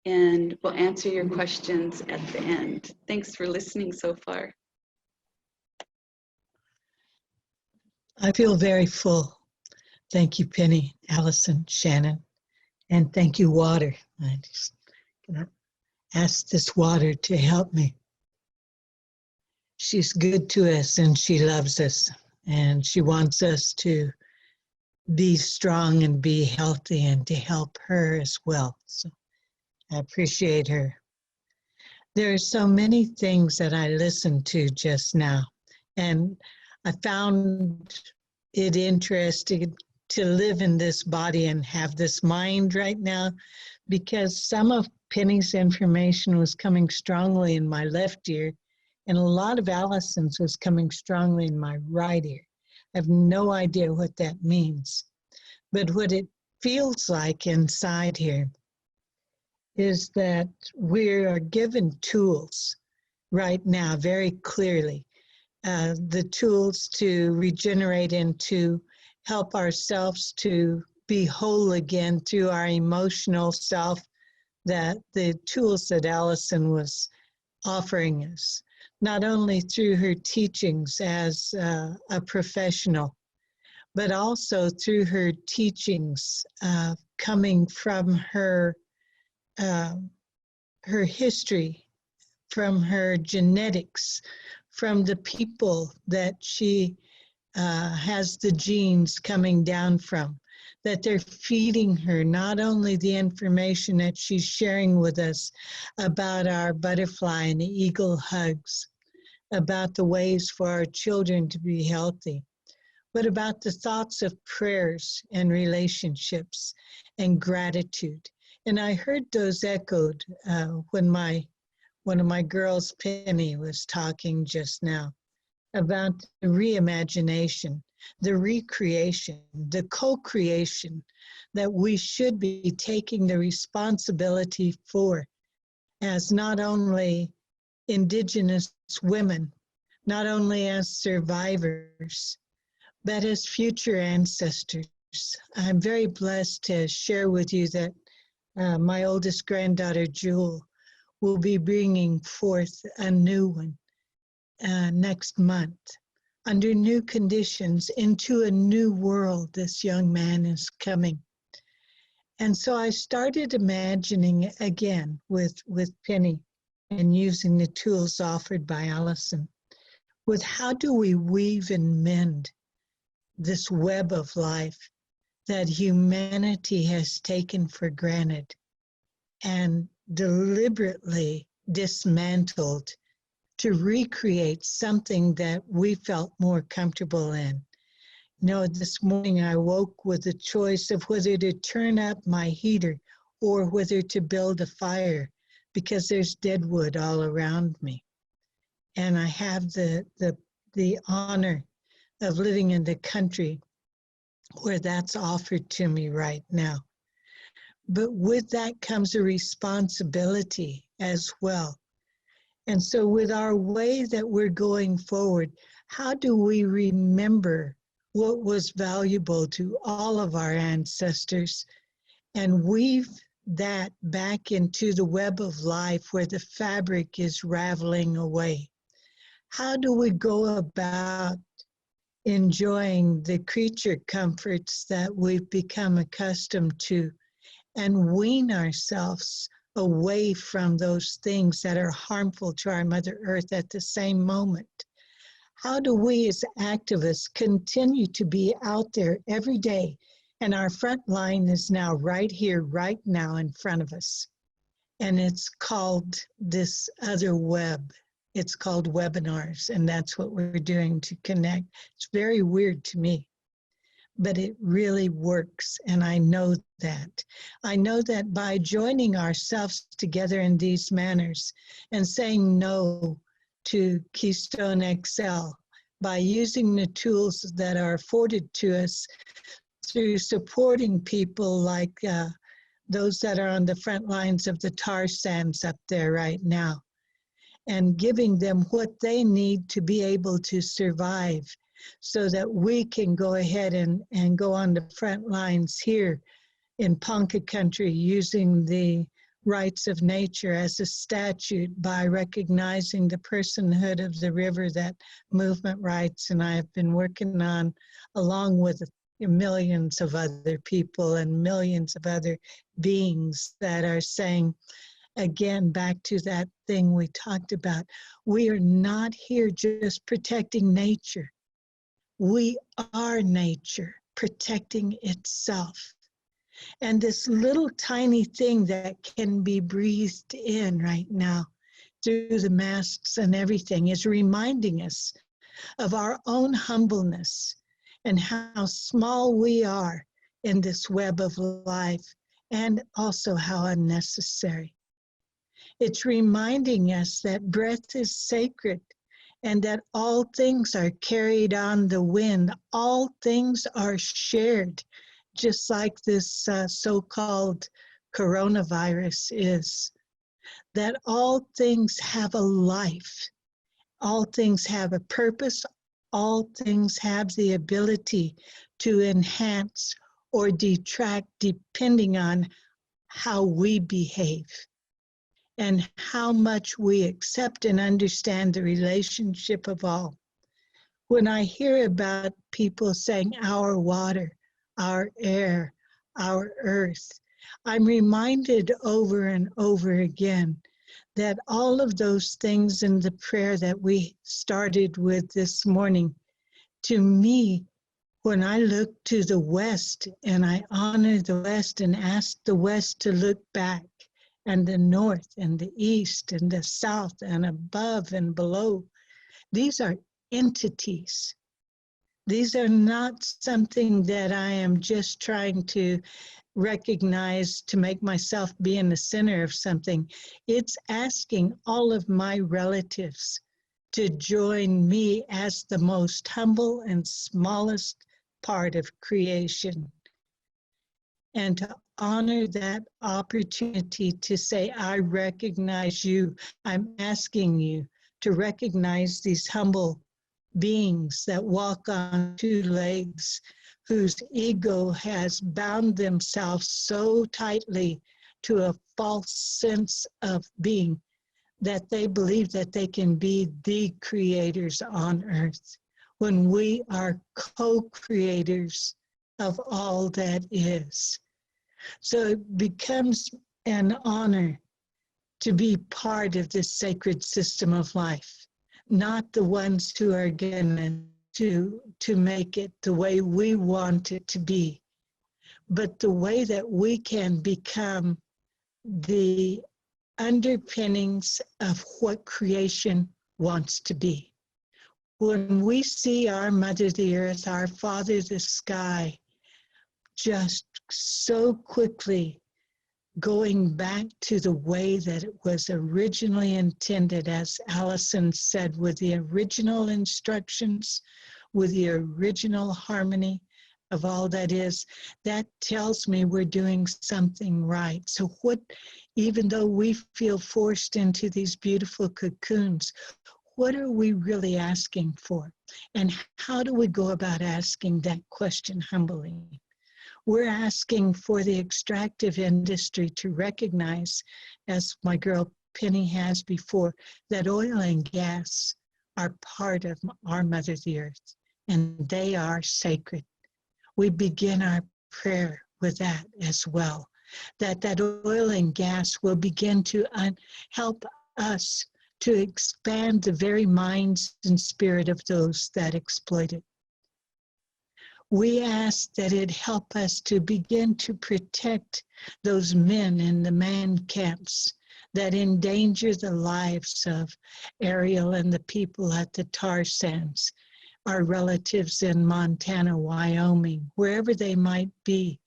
and we'll answer your questions at the end. Thanks for listening so far. I feel very full. Thank you, Pennie, Alison, Shannon, and thank you, water. I just gonna ask this water to help me. She's good to us and she loves us and she wants us to be strong and be healthy and to help her as well. So I appreciate her. There are so many things that I listened to just now, and I found it interesting to live in this body and have this mind right now, because some of Pennie's information was coming strongly in my left ear, and a lot of Alison's was coming strongly in my right ear. I have no idea what that means, but what it feels like inside here is that we are given tools right now very clearly, the tools to regenerate and to help ourselves to be whole again through our emotional self, that the tools that Alison was offering us, not only through her teachings as a professional, but also through her teachings coming from her history, from her genetics, from the people that she has the genes coming down from, that they're feeding her not only the information that she's sharing with us about our butterfly and the eagle hugs, about the ways for our children to be healthy, but about the thoughts of prayers and relationships and gratitude. And I heard those echoed when one of my girls, Pennie, was talking just now about the reimagination, the recreation, the co-creation that we should be taking the responsibility for as not only Indigenous women, not only as survivors, but as future ancestors. I'm very blessed to share with you that my oldest granddaughter, Jewel, will be bringing forth a new one next month under new conditions into a new world. This young man is coming. And so I started imagining again with Pennie and using the tools offered by Alison with how do we weave and mend this web of life that humanity has taken for granted and deliberately dismantled to recreate something that we felt more comfortable in. You know, this morning I woke with the choice of whether to turn up my heater or whether to build a fire because there's dead wood all around me. And I have the honor of living in the country where that's offered to me right now. But with that comes a responsibility as well. And so with our way that we're going forward, how do we remember what was valuable to all of our ancestors and weave that back into the web of life where the fabric is raveling away? How do we go about enjoying the creature comforts that we've become accustomed to and wean ourselves away from those things that are harmful to our Mother Earth at the same moment? How do we as activists continue to be out there every day? And our front line is now right here, right now in front of us. And it's called this other web. It's called webinars, and that's what we're doing to connect. It's very weird to me, but it really works, and I know that. I know that by joining ourselves together in these manners and saying no to Keystone XL, by using the tools that are afforded to us through supporting people like those that are on the front lines of the tar sands up there right now, and giving them what they need to be able to survive, so that we can go ahead and go on the front lines here in Ponca country, using the rights of nature as a statute by recognizing the personhood of the river, that movement rights, and I have been working on, along with millions of other people and millions of other beings that are saying, again, back to that thing we talked about, we are not here just protecting nature. We are nature protecting itself. And this little tiny thing that can be breathed in right now through the masks and everything is reminding us of our own humbleness and how small we are in this web of life, and also how unnecessary. It's reminding us that breath is sacred and that all things are carried on the wind. All things are shared, just like this so-called coronavirus is. That all things have a life. All things have a purpose. All things have the ability to enhance or detract depending on how we behave and how much we accept and understand the relationship of all. When I hear about people saying our water, our air, our earth, I'm reminded over and over again that all of those things in the prayer that we started with this morning, to me, when I look to the West and I honor the West and ask the West to look back, and the North and the East and the South and above and below, these are entities. These are not something that I am just trying to recognize to make myself be in the center of something. It's asking all of my relatives to join me as the most humble and smallest part of creation, and to honor that opportunity to say, I recognize you. I'm asking you to recognize these humble beings that walk on two legs, whose ego has bound themselves so tightly to a false sense of being that they believe that they can be the creators on earth, when we are co-creators of all that is. So it becomes an honor to be part of this sacred system of life, not the ones who are going to make it the way we want it to be, but the way that we can become the underpinnings of what creation wants to be. When we see our Mother the Earth, our Father the Sky, just so quickly going back to the way that it was originally intended, as Alison said, with the original instructions, with the original harmony of all that is, that tells me we're doing something right. So what, even though we feel forced into these beautiful cocoons, what are we really asking for? And how do we go about asking that question humbly? We're asking for the extractive industry to recognize, as my girl Pennie has before, that oil and gas are part of our Mother the Earth, and they are sacred. We begin our prayer with that as well, that oil and gas will begin to help us to expand the very minds and spirit of those that exploit it. We ask that it help us to begin to protect those men in the man camps that endanger the lives of Ariel and the people at the tar sands, our relatives in Montana, Wyoming, wherever they might be,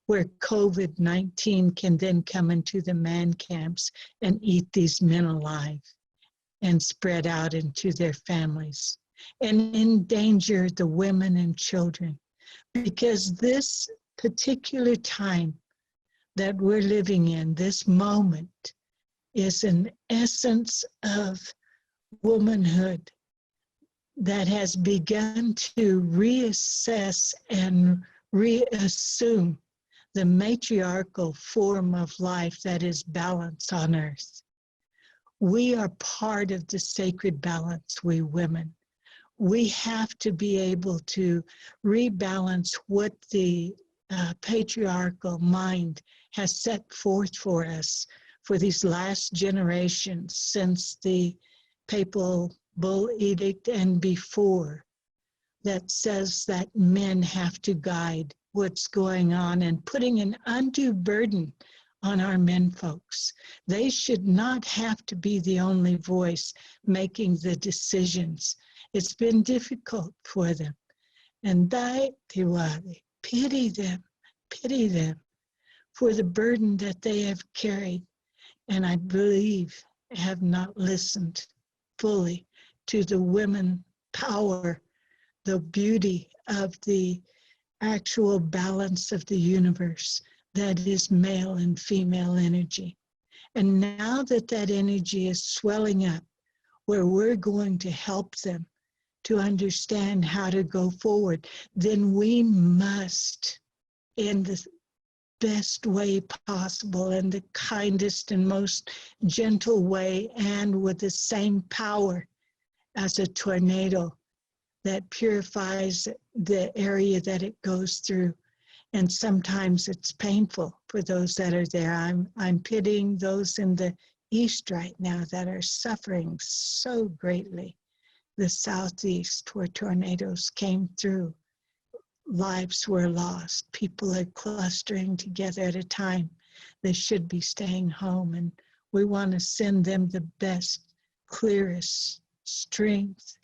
where COVID-19 can then come into the man camps and eat these men alive and spread out into their families and endanger the women and children. because this particular time that we're living in, this moment, is an essence of womanhood that has begun to reassess and reassume the matriarchal form of life that is balance on earth. We are part of the sacred balance, we women. We have to be able to rebalance what the patriarchal mind has set forth for us for these last generations since the papal bull edict and before, that says that men have to guide what's going on and putting an undue burden on our men folks. They should not have to be the only voice making the decisions. It's been difficult for them. And pity them for the burden that they have carried. And I believe have not listened fully to the women power, the beauty of the actual balance of the universe that is male and female energy. And now that that energy is swelling up, where we're going to help them to understand how to go forward, then we must, in the best way possible, in the kindest and most gentle way, and with the same power as a tornado that purifies the area that it goes through. And sometimes it's painful for those that are there. I'm pitying those in the East right now that are suffering so greatly. The Southeast, where tornadoes came through, lives were lost. People are clustering together at a time. They should be staying home, and we want to send them the best, clearest strength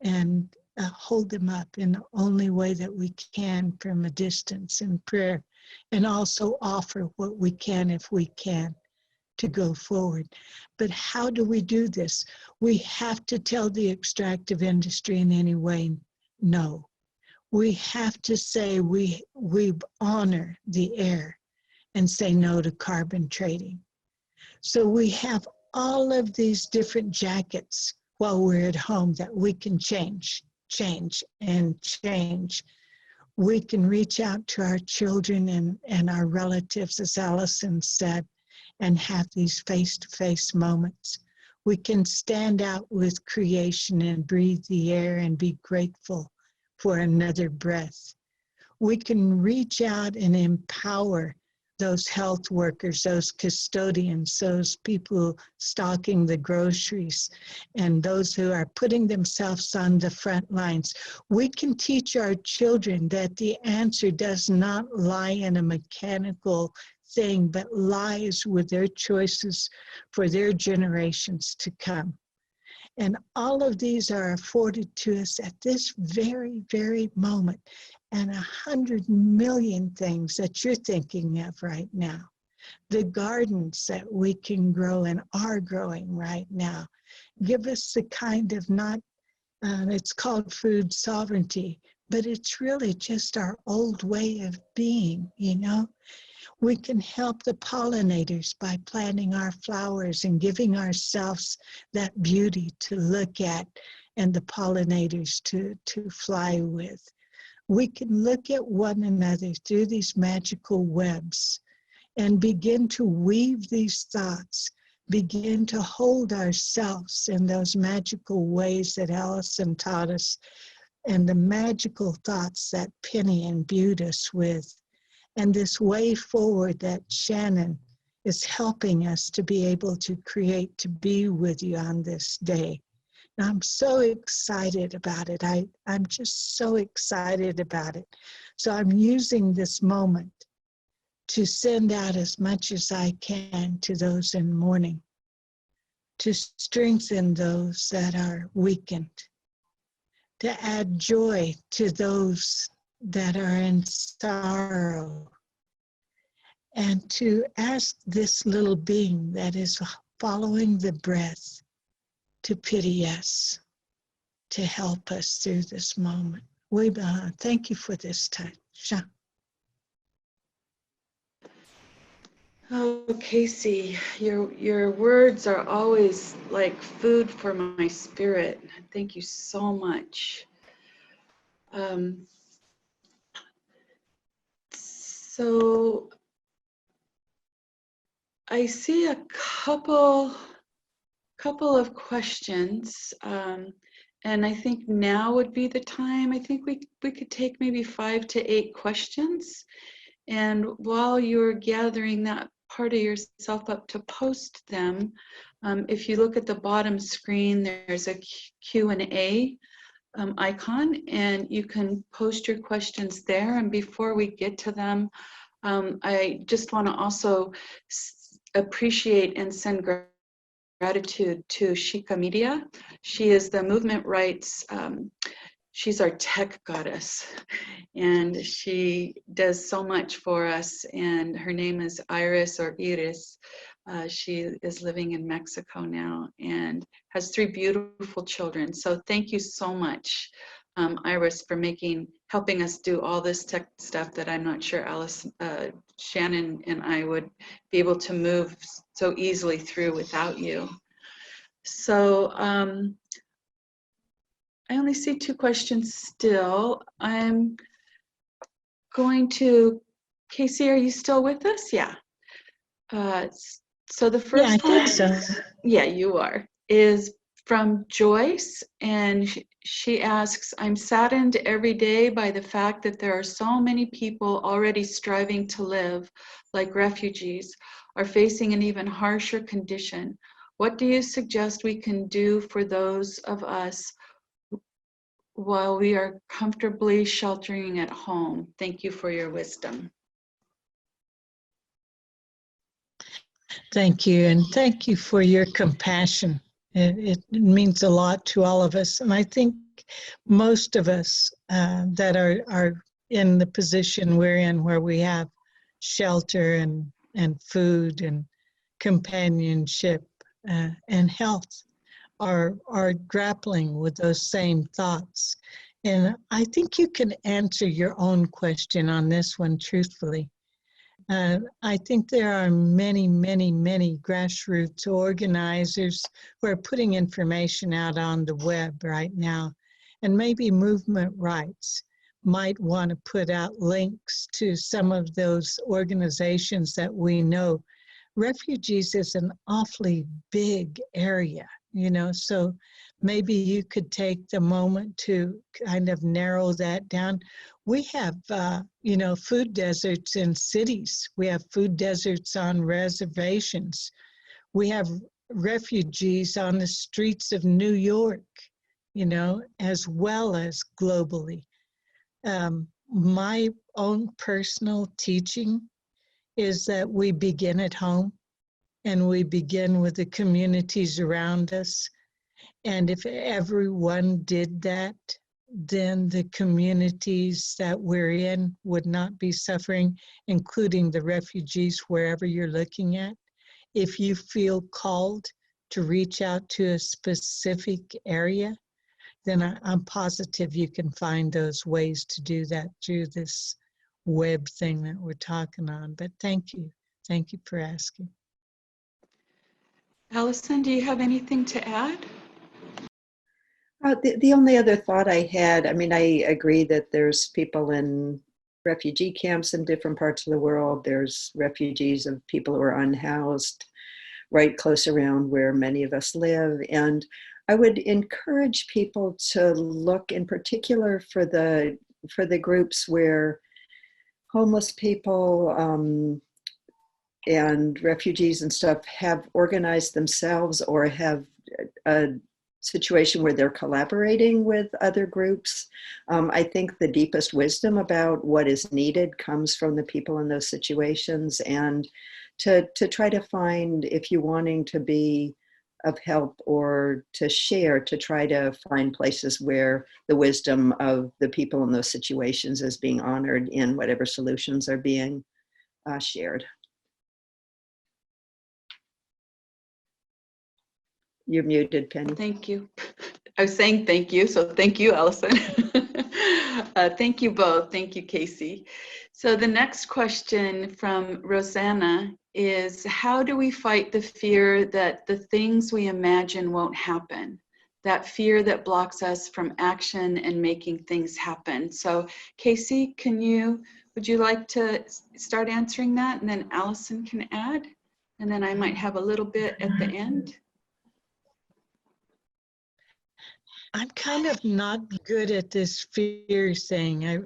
and hold them up in the only way that we can from a distance in prayer, and also offer what we can, if we can, to go forward. But how do we do this? We have to tell the extractive industry in any way, no. We have to say we honor the air and say no to carbon trading. So we have all of these different jackets while we're at home that we can change. We can reach out to our children and our relatives, as Alison said, and have these face-to-face moments. We can stand out with creation and breathe the air and be grateful for another breath. We can reach out and empower those health workers, those custodians, those people stocking the groceries, and those who are putting themselves on the front lines. We can teach our children that the answer does not lie in a mechanical thing, but lies with their choices for their generations to come. And all of these are afforded to us at this very, very moment. And 100 million things that you're thinking of right now. The gardens that we can grow and are growing right now give us the kind of it's called food sovereignty, but it's really just our old way of being, you know? We can help the pollinators by planting our flowers and giving ourselves that beauty to look at and the pollinators to fly with. We can look at one another through these magical webs and begin to weave these thoughts, begin to hold ourselves in those magical ways that Alison taught us, and the magical thoughts that Pennie imbued us with, and this way forward that Shannon is helping us to be able to create, to be with you on this day. I'm so excited about it. I'm just so excited about it. So I'm using this moment to send out as much as I can to those in mourning, to strengthen those that are weakened, to add joy to those that are in sorrow, and to ask this little being that is following the breath to pity us, to help us through this moment. Thank you for this touch. Oh, Casey, your words are always like food for my spirit. Thank you so much. So I see a couple of questions, and I think now would be the time. I think we could take maybe 5 to 8 questions, and while you're gathering that part of yourself up to post them, if you look at the bottom screen, there's a Q&A icon, and you can post your questions there. And before we get to them, I just want to also appreciate and send gratitude to Shika Media. She is the movement rights, she's our tech goddess, and she does so much for us. And her name is Iris or Iris. She is living in Mexico now and has 3 beautiful children. So thank you so much, Iris, for helping us do all this tech stuff that I'm not sure Alison, Shannon and I would be able to move so easily through without you. So I only see 2 questions still. I'm going to, Casey, are you still with us? Yeah. So the first I think so. Yeah, you are, is from Joyce, and she asks, I'm saddened every day by the fact that there are so many people already striving to live like refugees are facing an even harsher condition. What do you suggest we can do for those of us while we are comfortably sheltering at home? Thank you for your wisdom. Thank you, and thank you for your compassion. It means a lot to all of us, and I think most of us that are in the position we're in, where we have shelter and food and companionship and health, are grappling with those same thoughts. And I think you can answer your own question on this one truthfully. I think there are many, many, many grassroots organizers who are putting information out on the web right now. And maybe movement rights might want to put out links to some of those organizations that we know. Refugees is an awfully big area, so maybe you could take the moment to kind of narrow that down. We have, food deserts in cities. We have food deserts on reservations. We have refugees on the streets of New York, as well as globally. My own personal teaching is that we begin at home, and we begin with the communities around us. And if everyone did that, then the communities that we're in would not be suffering, including the refugees, wherever you're looking at. If you feel called to reach out to a specific area, then I'm positive you can find those ways to do that through this web thing that we're talking on. But thank you. Thank you for asking. Alison, do you have anything to add? The only other thought I had, I agree that there's people in refugee camps in different parts of the world. There's refugees of people who are unhoused right close around where many of us live. And I would encourage people to look in particular for the groups where homeless people and refugees and stuff have organized themselves or have a situation where they're collaborating with other groups. I think the deepest wisdom about what is needed comes from the people in those situations, and to try to find, if you're wanting to be of help or to share, to try to find places where the wisdom of the people in those situations is being honored in whatever solutions are being shared. You're muted, Pennie. Thank you. I was saying thank you, so thank you, Alison. Thank you both. Thank you, Casey. So the next question from Rosanna is, how do we fight the fear that the things we imagine won't happen? That fear that blocks us from action and making things happen. So Casey, would you like to start answering that? And then Alison can add. And then I might have a little bit at the end. I'm kind of not good at this fear thing.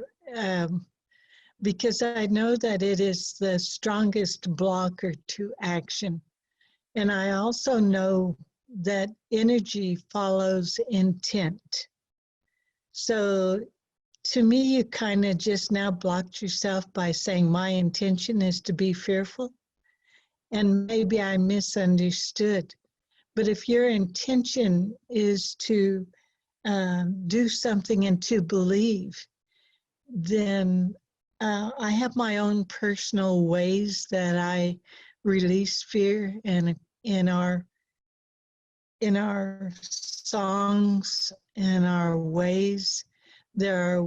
Because I know that it is the strongest blocker to action. And I also know that energy follows intent. So to me, you kind of just now blocked yourself by saying my intention is to be fearful. And maybe I misunderstood. But if your intention is to do something and to believe, then I have my own personal ways that I release fear, and in our songs and our ways, there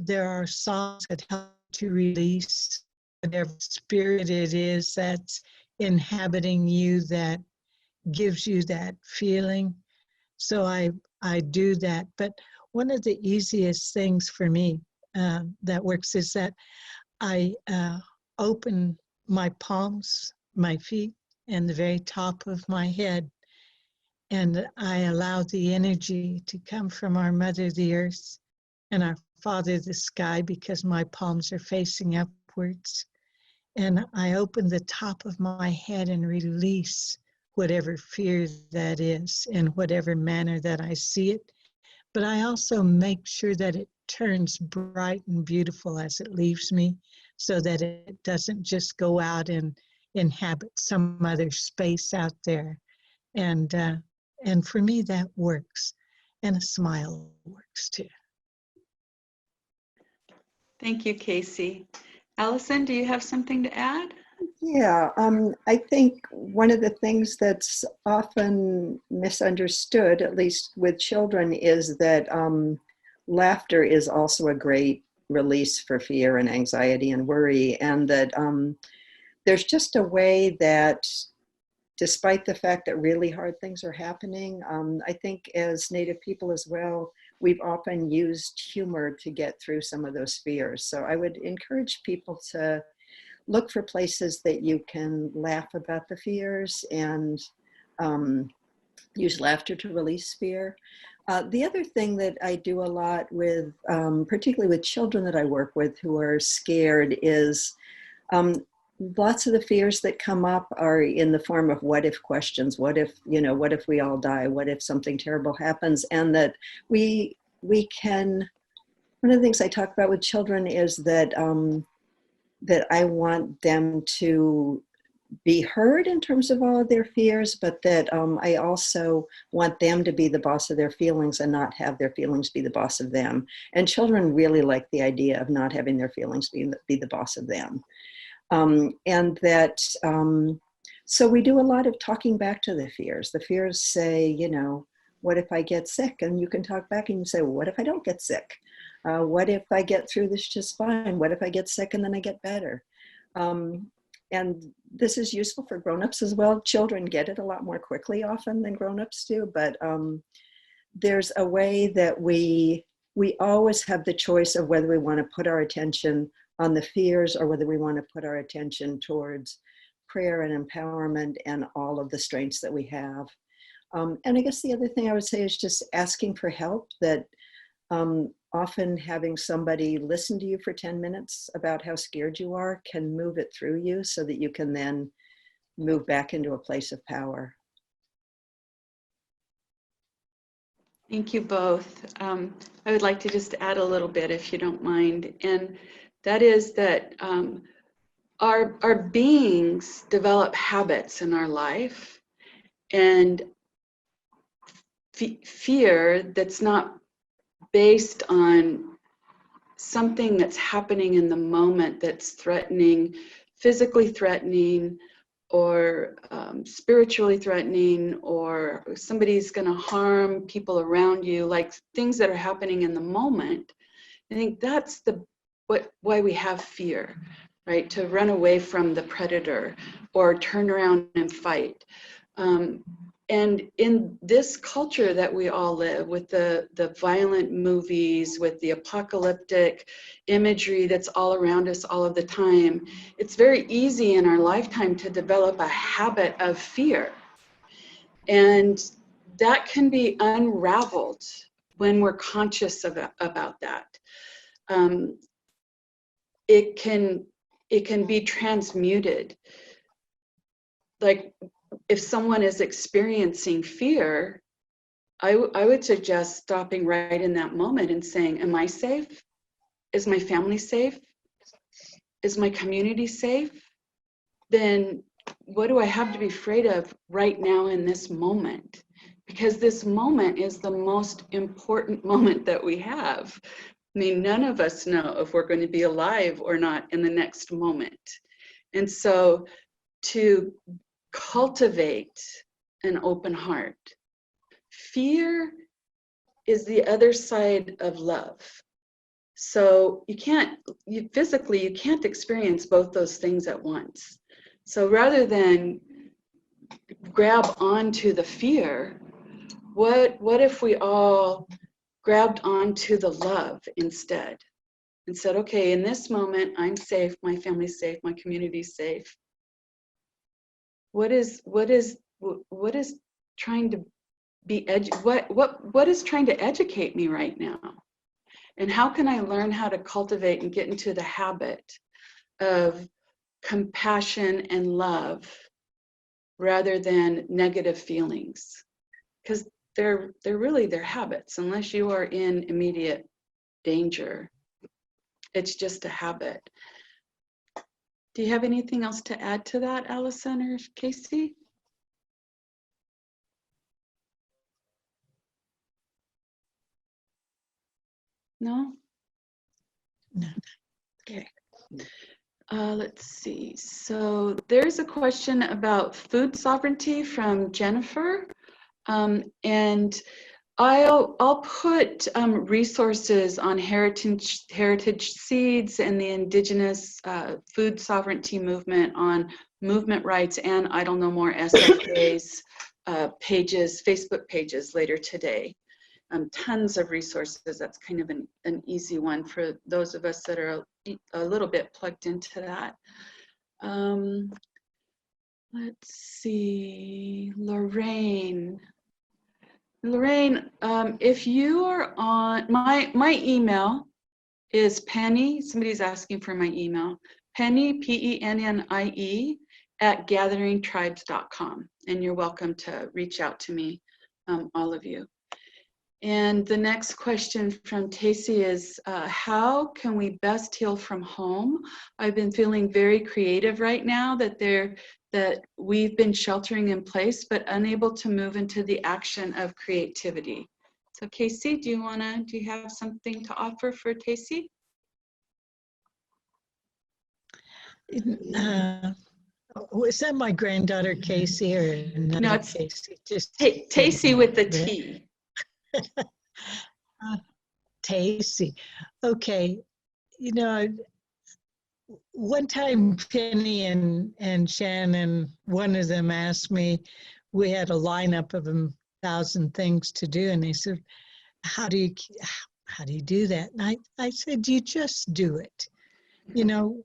are songs that help to release whatever spirit it is that's inhabiting you, that gives you that feeling. So I do that. But one of the easiest things for me that works is that I open my palms, my feet, and the very top of my head, and I allow the energy to come from our Mother, the Earth, and our Father, the Sky, because my palms are facing upwards. And I open the top of my head and release whatever fear that is in whatever manner that I see it. But I also make sure that it turns bright and beautiful as it leaves me, so that it doesn't just go out and inhabit some other space out there. And for me, that works. And a smile works too. Thank you, Casey. Alison, do you have something to add? Yeah, I think one of the things that's often misunderstood, at least with children, is that laughter is also a great release for fear and anxiety and worry, and that there's just a way that, despite the fact that really hard things are happening, I think as Native people as well, we've often used humor to get through some of those fears. So I would encourage people to look for places that you can laugh about the fears and use laughter to release fear. The other thing that I do a lot with, particularly with children that I work with who are scared, is lots of the fears that come up are in the form of what if questions. What if, what if we all die? What if something terrible happens? And that we can, one of the things I talk about with children is that that I want them to be heard in terms of all of their fears, but that I also want them to be the boss of their feelings and not have their feelings be the boss of them. And children really like the idea of not having their feelings be the boss of them. And that, so we do a lot of talking back to the fears. The fears say, what if I get sick? And you can talk back and you say, well, what if I don't get sick? What if I get through this just fine? What if I get sick and then I get better? And this is useful for grownups as well. Children get it a lot more quickly often than grownups do, but there's a way that we always have the choice of whether we want to put our attention on the fears or whether we want to put our attention towards prayer and empowerment and all of the strengths that we have. And I guess the other thing I would say is just asking for help, that often having somebody listen to you for 10 minutes about how scared you are can move it through you so that you can then move back into a place of power. Thank you both. I would like to just add a little bit, if you don't mind. And that is that our beings develop habits in our life, and fear that's not based on something that's happening in the moment that's threatening, physically threatening, or spiritually threatening, or somebody's going to harm people around you, like things that are happening in the moment, I think that's why we have fear, right? To run away from the predator or turn around and fight. And in this culture that we all live, with the violent movies, with the apocalyptic imagery that's all around us all of the time, it's very easy in our lifetime to develop a habit of fear. And that can be unraveled when we're conscious about that. It can be transmuted. Like, if someone is experiencing fear, I would suggest stopping right in that moment and saying, am I safe? Is my family safe? Is my community safe? Then what do I have to be afraid of right now in this moment? Because this moment is the most important moment that we have. I mean, none of us know if we're going to be alive or not in the next moment. And so to cultivate an open heart. Fear is the other side of love. So you can't experience both those things at once. So rather than grab onto the fear, what if we all grabbed onto the love instead and said, okay, in this moment, I'm safe, my family's safe, my community's safe. What is trying to be what is trying to educate me right now? And how can I learn how to cultivate and get into the habit of compassion and love rather than negative feelings? Because they're habits. Unless you are in immediate danger, it's just a habit. Do you have anything else to add to that, Alison or Casey? No? No. Okay. Let's see. So there's a question about food sovereignty from Jennifer. And I'll put resources on heritage seeds and the Indigenous food sovereignty movement on movement rights and Idle No More SFA's pages, Facebook pages later today. Tons of resources. That's kind of an easy one for those of us that are a little bit plugged into that. Let's see, Lorraine, if you are on, my email is Pennie, somebody's asking for my email, Pennie, Pennie, @gatheringtribes.com. And you're welcome to reach out to me, all of you. And the next question from Tacey is, how can we best heal from home? I've been feeling very creative right now that we've been sheltering in place, but unable to move into the action of creativity. So Casey, do you have something to offer for Tacey? Was that my granddaughter Casey or another No, it's Casey? Just Tacey with the T. Tacey. Okay. You know, one time Pennie and Shannon, one of them asked me, we had a lineup of 1,000 things to do, and they said, how do you do that? And I said, you just do it. You know,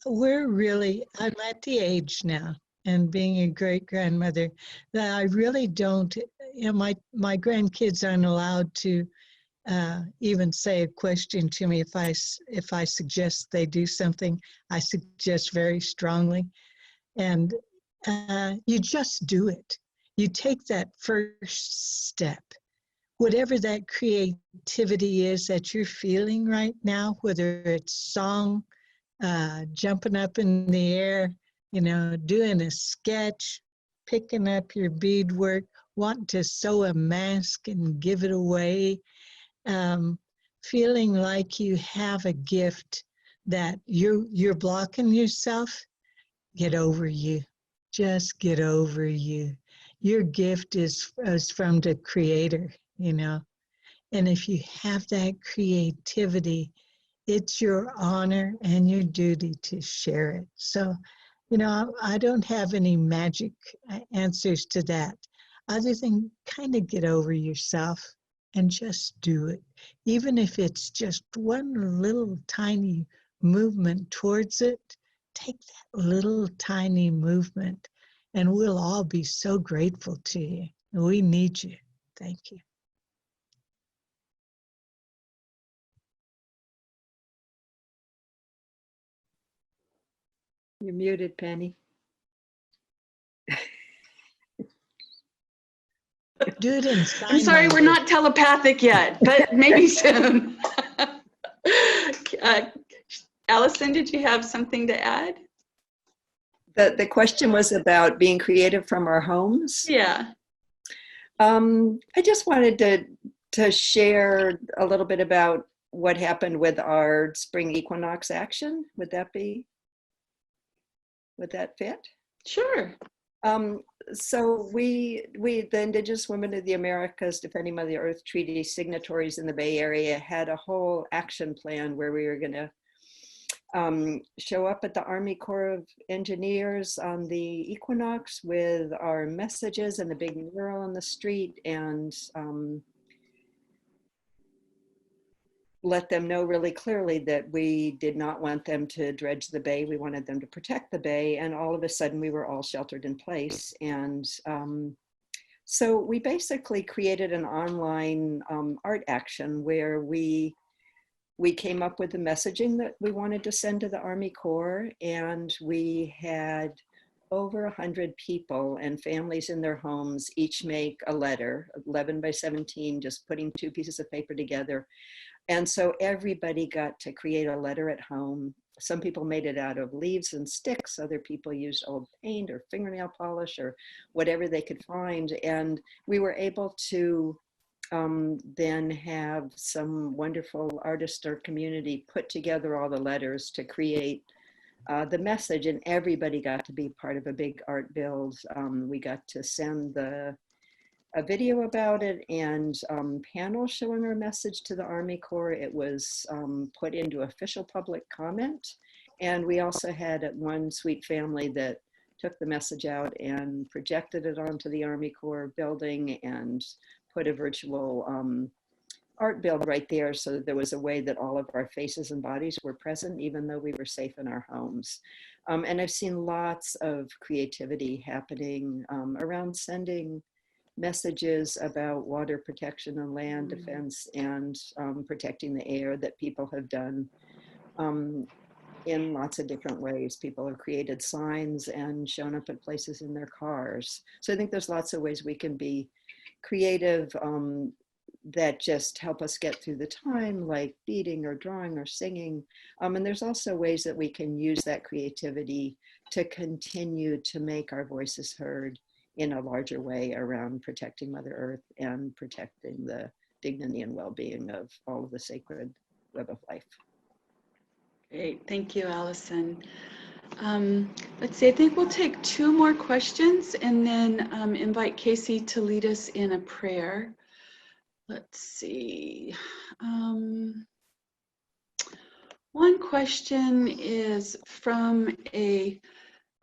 I'm at the age now, and being a great grandmother, that I really don't, you know, my grandkids aren't allowed to even say a question to me if I suggest they do something. I suggest very strongly, and you just do it. You take that first step, whatever that creativity is that you're feeling right now, whether it's song, jumping up in the air, you know, doing a sketch, picking up your beadwork, wanting to sew a mask and give it away, feeling like you have a gift that you're blocking yourself. Get over you. Just get over you. Your gift is from the Creator, you know. And if you have that creativity, it's your honor and your duty to share it. So, you know, I don't have any magic answers to that other than kind of get over yourself and just do it. Even if it's just one little tiny movement towards it, take that little tiny movement and we'll all be so grateful to you. We need you. Thank you. You're muted, Pennie. Do it in sign I'm sorry, we're language. not telepathic yet, but maybe soon. Alison, did you have something to add? The question was about being creative from our homes. Yeah. I just wanted to share a little bit about what happened with our spring equinox action. Would that fit? Sure. So we, the Indigenous Women of the Americas Defending Mother Earth Treaty signatories in the Bay Area had a whole action plan where we were going to show up at the Army Corps of Engineers on the Equinox with our messages and a big mural on the street and let them know really clearly that we did not want them to dredge the bay. We wanted them to protect the bay. And all of a sudden we were all sheltered in place. And so we basically created an online art action where we came up with the messaging that we wanted to send to the Army Corps, and we had over 100 people and families in their homes each make a letter, 11 by 17, just putting 2 pieces of paper together. And so everybody got to create a letter at home. Some people made it out of leaves and sticks. Other people used old paint or fingernail polish or whatever they could find. And we were able to then have some wonderful artists or community put together all the letters to create the message, and everybody got to be part of a big art build. We got to send a video about it and panels showing our message to the Army Corps. It was put into official public comment. And we also had one sweet family that took the message out and projected it onto the Army Corps building and put a virtual art build right there so that there was a way that all of our faces and bodies were present, even though we were safe in our homes. And I've seen lots of creativity happening around sending messages about water protection and land defense and protecting the air that people have done in lots of different ways. People have created signs and shown up at places in their cars. So I think there's lots of ways we can be creative that just help us get through the time, like beading or drawing or singing. And there's also ways that we can use that creativity to continue to make our voices heard in a larger way around protecting Mother Earth and protecting the dignity and well-being of all of the sacred web of life. Great, thank you, Alison. Let's see, I think we'll take 2 more questions and then invite Casey to lead us in a prayer. Let's see. One question is from a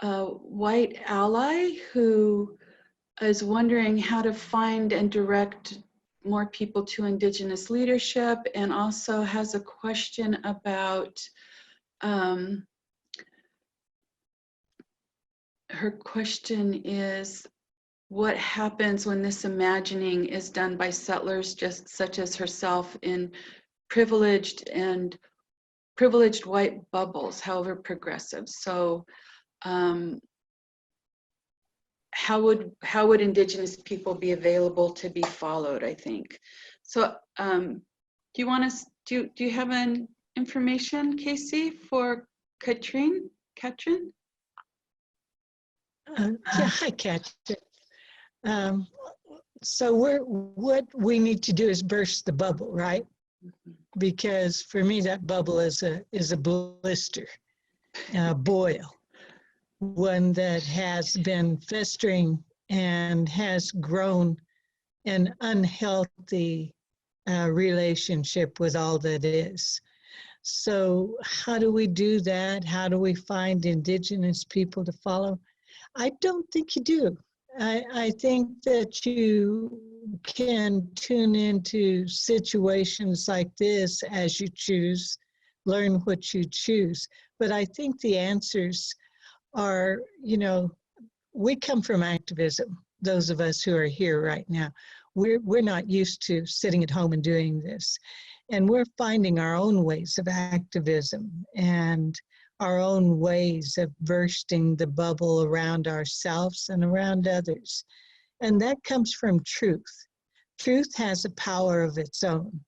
white ally who is wondering how to find and direct more people to Indigenous leadership, and also has a question about her question is, what happens when this imagining is done by settlers just such as herself in privileged white bubbles, however progressive? So how would Indigenous people be available to be followed, I think. So do you want us, do you have an information, Casey, for Katrin? Yeah, hi, Katrin. So what we need to do is burst the bubble, right? Because for me, that bubble is a blister, a boil, one that has been festering and has grown an unhealthy relationship with all that is. So how do we do that? How do we find Indigenous people to follow? I don't think you do. I think that you can tune into situations like this as you choose, learn what you choose. But I think the answers are, you know, we come from activism, those of us who are here right now. We're not used to sitting at home and doing this. And we're finding our own ways of activism and our own ways of bursting the bubble around ourselves and around others. And that comes from truth. Truth has a power of its own,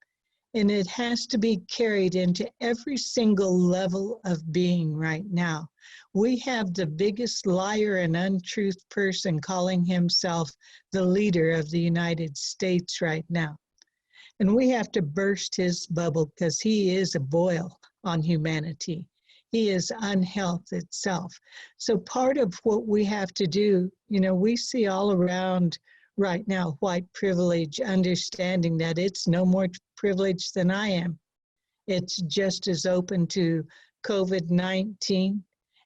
and it has to be carried into every single level of being right now. We have the biggest liar and untruth person calling himself the leader of the United States right now. And we have to burst his bubble because he is a boil on humanity. He is unhealth itself. So part of what we have to do, you know, we see all around right now white privilege, understanding that it's no more privilege than I am. It's just as open to COVID-19.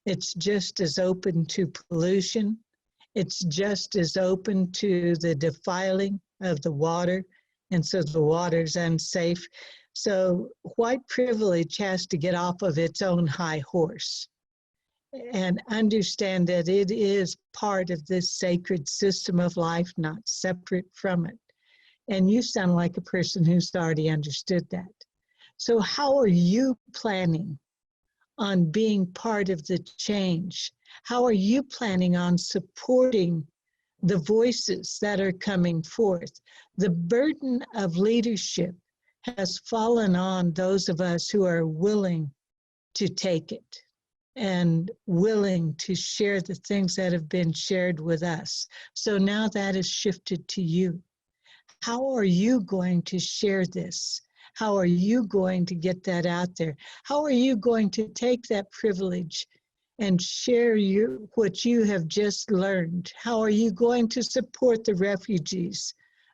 It's just as open to pollution. It's just as open to the defiling of the water. And so the water's unsafe. So white privilege has to get off of its own high horse and understand that it is part of this sacred system of life, not separate from it. And you sound like a person who's already understood that. So how are you planning on being part of the change? How are you planning on supporting the voices that are coming forth? The burden of leadership has fallen on those of us who are willing to take it and willing to share the things that have been shared with us. So now that is shifted to you. How are you going to share this? How are you going to get that out there? How are you going to take that privilege and share what you have just learned? How are you going to support the refugees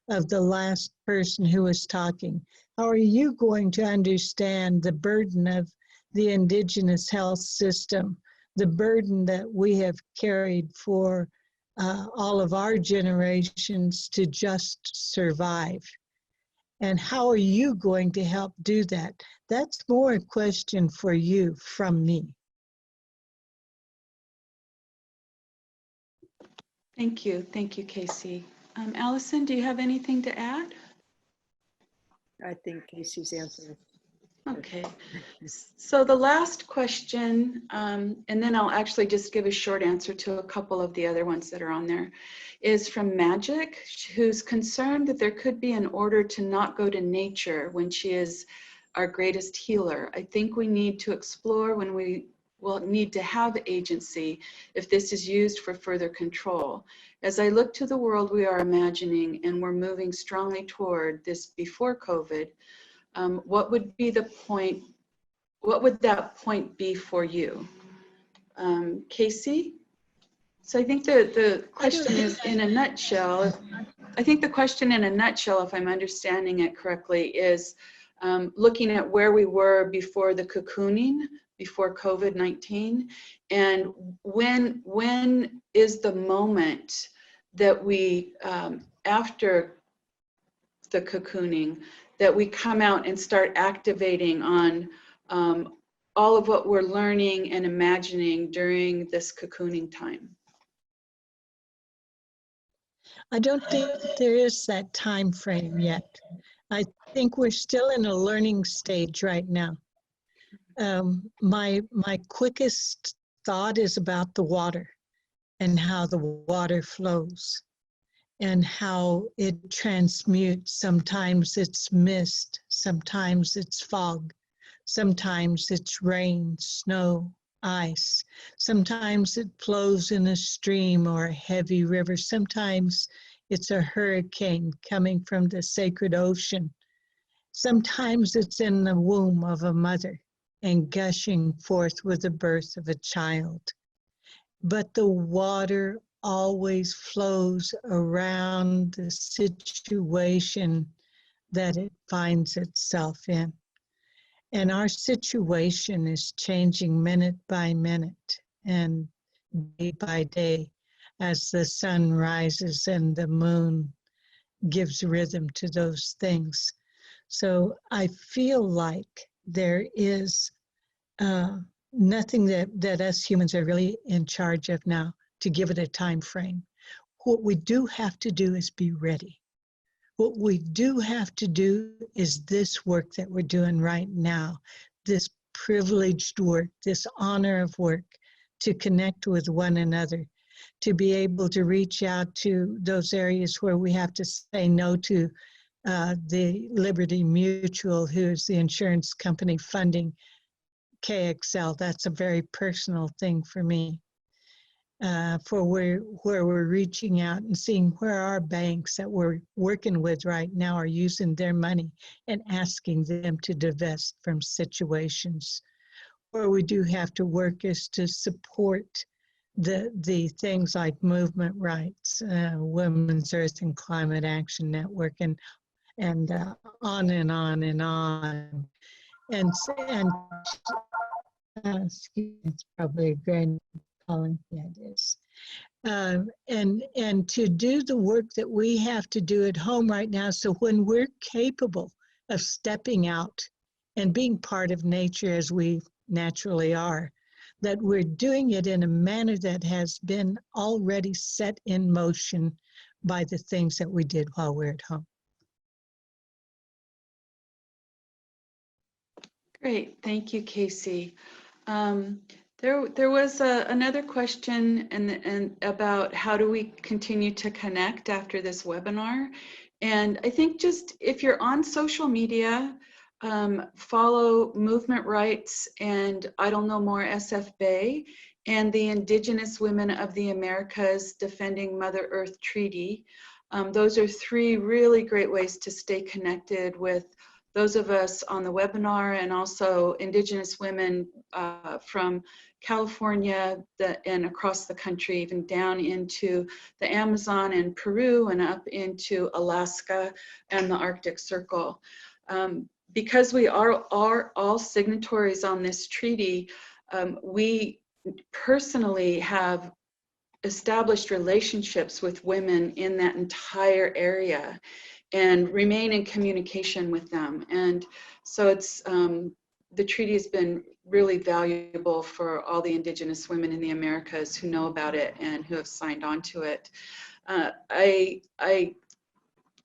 of the last person who was talking? How are you going to understand the burden of the Indigenous health system, the burden that we have carried for all of our generations to just survive? And how are you going to help do that? That's more a question for you from me. Thank you, Casey. Alison, do you have anything to add? I think Casey's answer. Okay, so the last question, and then I'll actually just give a short answer to a couple of the other ones that are on there, is from Magic, who's concerned that there could be an order to not go to nature when she is our greatest healer. I think we need to explore when we will need to have agency if this is used for further control. As I look to the world we are imagining, and we're moving strongly toward this before COVID, what would be the point, what would that point be for you? Casey? So I think the question is in a nutshell, I think the question in a nutshell, if I'm understanding it correctly, is looking at where we were before the cocooning, before COVID-19, and when is the moment that we, after the cocooning, that we come out and start activating on all of what we're learning and imagining during this cocooning time? I don't think there is that time frame yet. I think we're still in a learning stage right now. My quickest thought is about the water and how the water flows and how it transmutes. Sometimes it's mist, sometimes it's fog, sometimes it's rain, snow, ice. Sometimes it flows in a stream or a heavy river. Sometimes it's a hurricane coming from the sacred ocean. Sometimes it's in the womb of a mother and gushing forth with the birth of a child. But the water always flows around the situation that it finds itself in. And our situation is changing minute by minute and day by day as the sun rises and the moon gives rhythm to those things. So I feel like there is nothing that us humans are really in charge of now to give it a time frame. What we do have to do is be ready. What we do have to do is this work that we're doing right now, this privileged work, this honor of work, to connect with one another, to be able to reach out to those areas where we have to say no to the Liberty Mutual, who is the insurance company funding KXL. That's a very personal thing for me. For where we're reaching out and seeing where our banks that we're working with right now are using their money and asking them to divest from situations. Where we do have to work is to support the things like movement rights, Women's Earth and Climate Action Network, and on and on and on. And excuse me, it's probably a grand calling. Yeah, it is. And to do the work that we have to do at home right now, so when we're capable of stepping out and being part of nature as we naturally are, that we're doing it in a manner that has been already set in motion by the things that we did while we're at home. Great, thank you, Casey. There was another question and about how do we continue to connect after this webinar. And I think just if you're on social media, follow Movement Rights and I Don't Know More SF Bay and the Indigenous Women of the Americas Defending Mother Earth Treaty. Those are three really great ways to stay connected with those of us on the webinar, and also Indigenous women from California and across the country, even down into the Amazon and Peru and up into Alaska and the Arctic Circle. Because we are all signatories on this treaty, we personally have established relationships with women in that entire area and remain in communication with them. And so it's, the treaty has been really valuable for all the Indigenous women in the Americas who know about it and who have signed on to it. I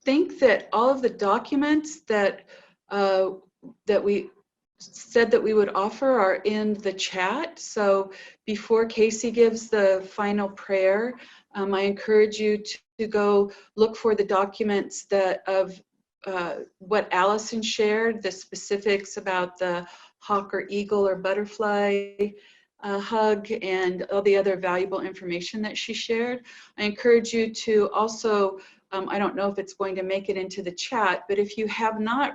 think that all of the documents that, that we said that we would offer are in the chat. So before Casey gives the final prayer, I encourage you to go look for the documents that of what Alison shared, the specifics about the hawk or eagle or butterfly hug and all the other valuable information that she shared. I encourage you to also, I don't know if it's going to make it into the chat, but if you have not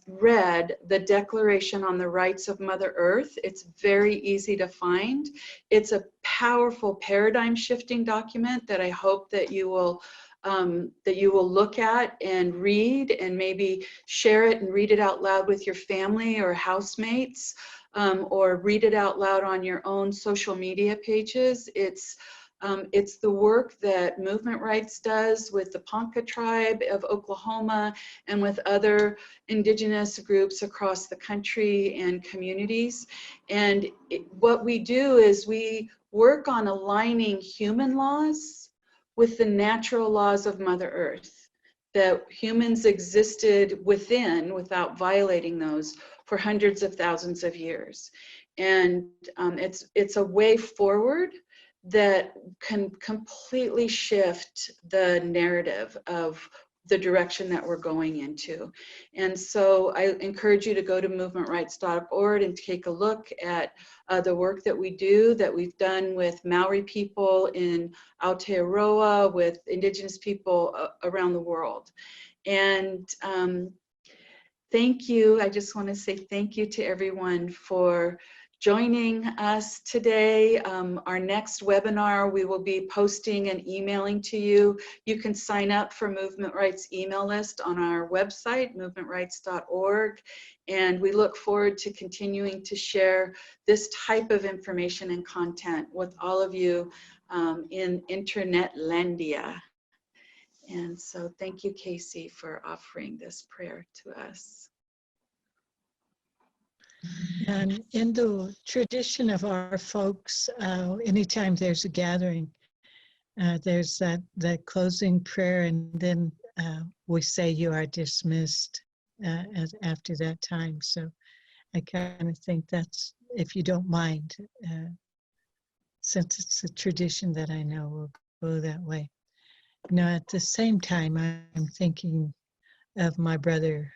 read the Declaration on the Rights of Mother Earth, it's very easy to find. It's a powerful paradigm shifting document that I hope that you will look at and read and maybe share it and read it out loud with your family or housemates, or read it out loud on your own social media pages. It's the work that Movement Rights does with the Ponca tribe of Oklahoma and with other indigenous groups across the country and communities. And what we do is we work on aligning human laws with the natural laws of Mother Earth, that humans existed within without violating those for hundreds of thousands of years. And it's a way forward that can completely shift the narrative of the direction that we're going into. And so I encourage you to go to movementrights.org and take a look at the work that we do, that we've done with Maori people in Aotearoa, with Indigenous people around the world. And thank you. I just want to say thank you to everyone for joining us today. Our next webinar, we will be posting and emailing to you. You can sign up for Movement Rights email list on our website, movementrights.org. And we look forward to continuing to share this type of information and content with all of you in Internetlandia. And so thank you, Casey, for offering this prayer to us. And in the tradition of our folks, anytime there's a gathering, there's that closing prayer, and then we say you are dismissed after that time. So I kind of think that's, if you don't mind, since it's a tradition that I know will go that way. Now, at the same time, I'm thinking of my brother,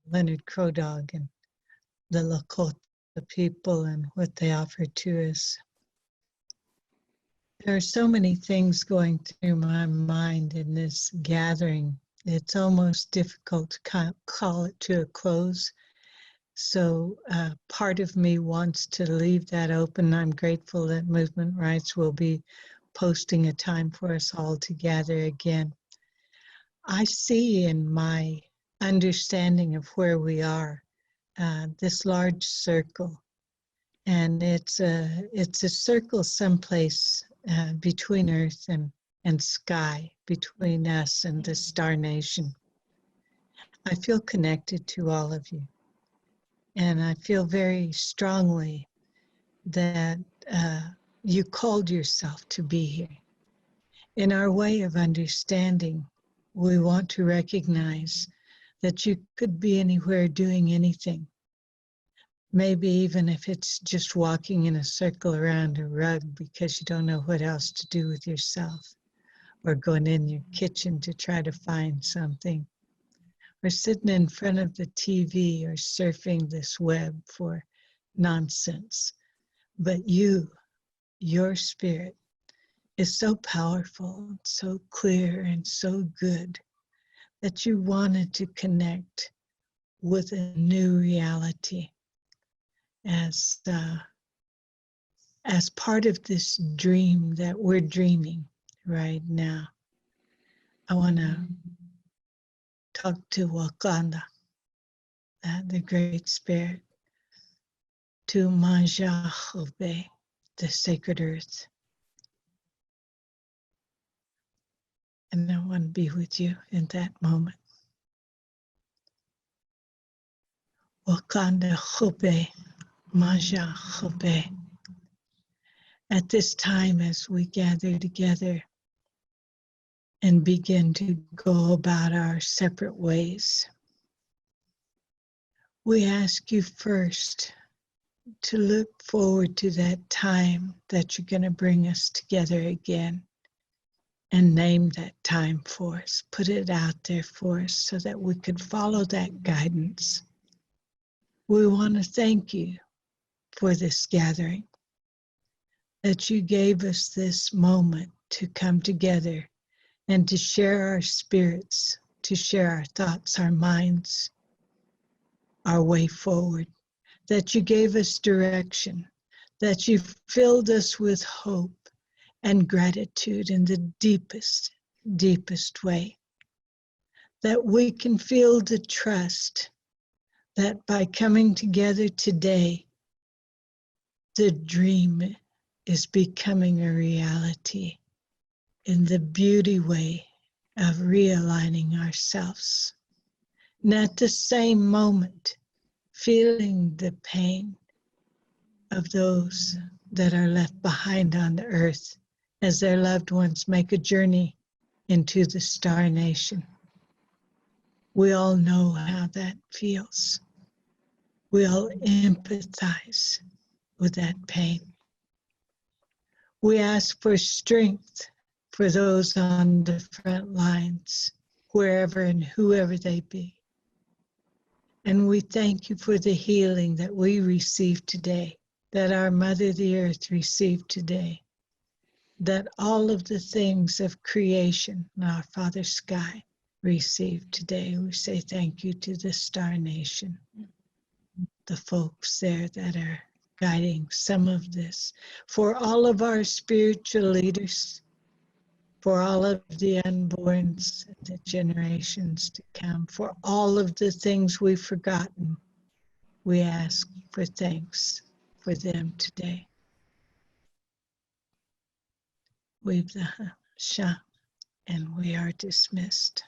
Leonard Crow Dog, and the Lakota people and what they offered to us. There are so many things going through my mind in this gathering. It's almost difficult to call it to a close. So part of me wants to leave that open. I'm grateful that Movement Rights will be posting a time for us all to gather again. I see in my understanding of where we are this large circle, and it's a circle someplace between earth and sky, between us and the star nation. I feel connected to all of you, and I feel very strongly that you called yourself to be here. In our way of understanding, we want to recognize that you could be anywhere doing anything. Maybe even if it's just walking in a circle around a rug because you don't know what else to do with yourself, or going in your kitchen to try to find something, or sitting in front of the TV or surfing this web for nonsense. But your spirit is so powerful, so clear, and so good that you wanted to connect with a new reality as part of this dream that we're dreaming right now. I want to talk to Wakanda, the Great Spirit, to Manjahobe, the sacred earth. And I want to be with you in that moment. Wakanda Hobe, Maja Hobe. At this time, as we gather together and begin to go about our separate ways, we ask you first to look forward to that time that you're going to bring us together again, and name that time for us. Put it out there for us so that we could follow that guidance. We want to thank you for this gathering, that you gave us this moment to come together and to share our spirits, to share our thoughts, our minds, our way forward, that you gave us direction, that you filled us with hope and gratitude in the deepest, deepest way, that we can feel the trust that by coming together today, the dream is becoming a reality in the beauty way of realigning ourselves. And at the same moment, feeling the pain of those that are left behind on the earth as their loved ones make a journey into the star nation. We all know how that feels. We all empathize with that pain. We ask for strength for those on the front lines, wherever and whoever they be. And we thank you for the healing that we receive today, that our Mother the Earth received today, that all of the things of creation, our Father Sky, received today. We say thank you to the Star Nation, the folks there that are guiding some of this. For all of our spiritual leaders, for all of the unborns, the generations to come, for all of the things we've forgotten, we ask for thanks for them today. We've the Shah, and we are dismissed.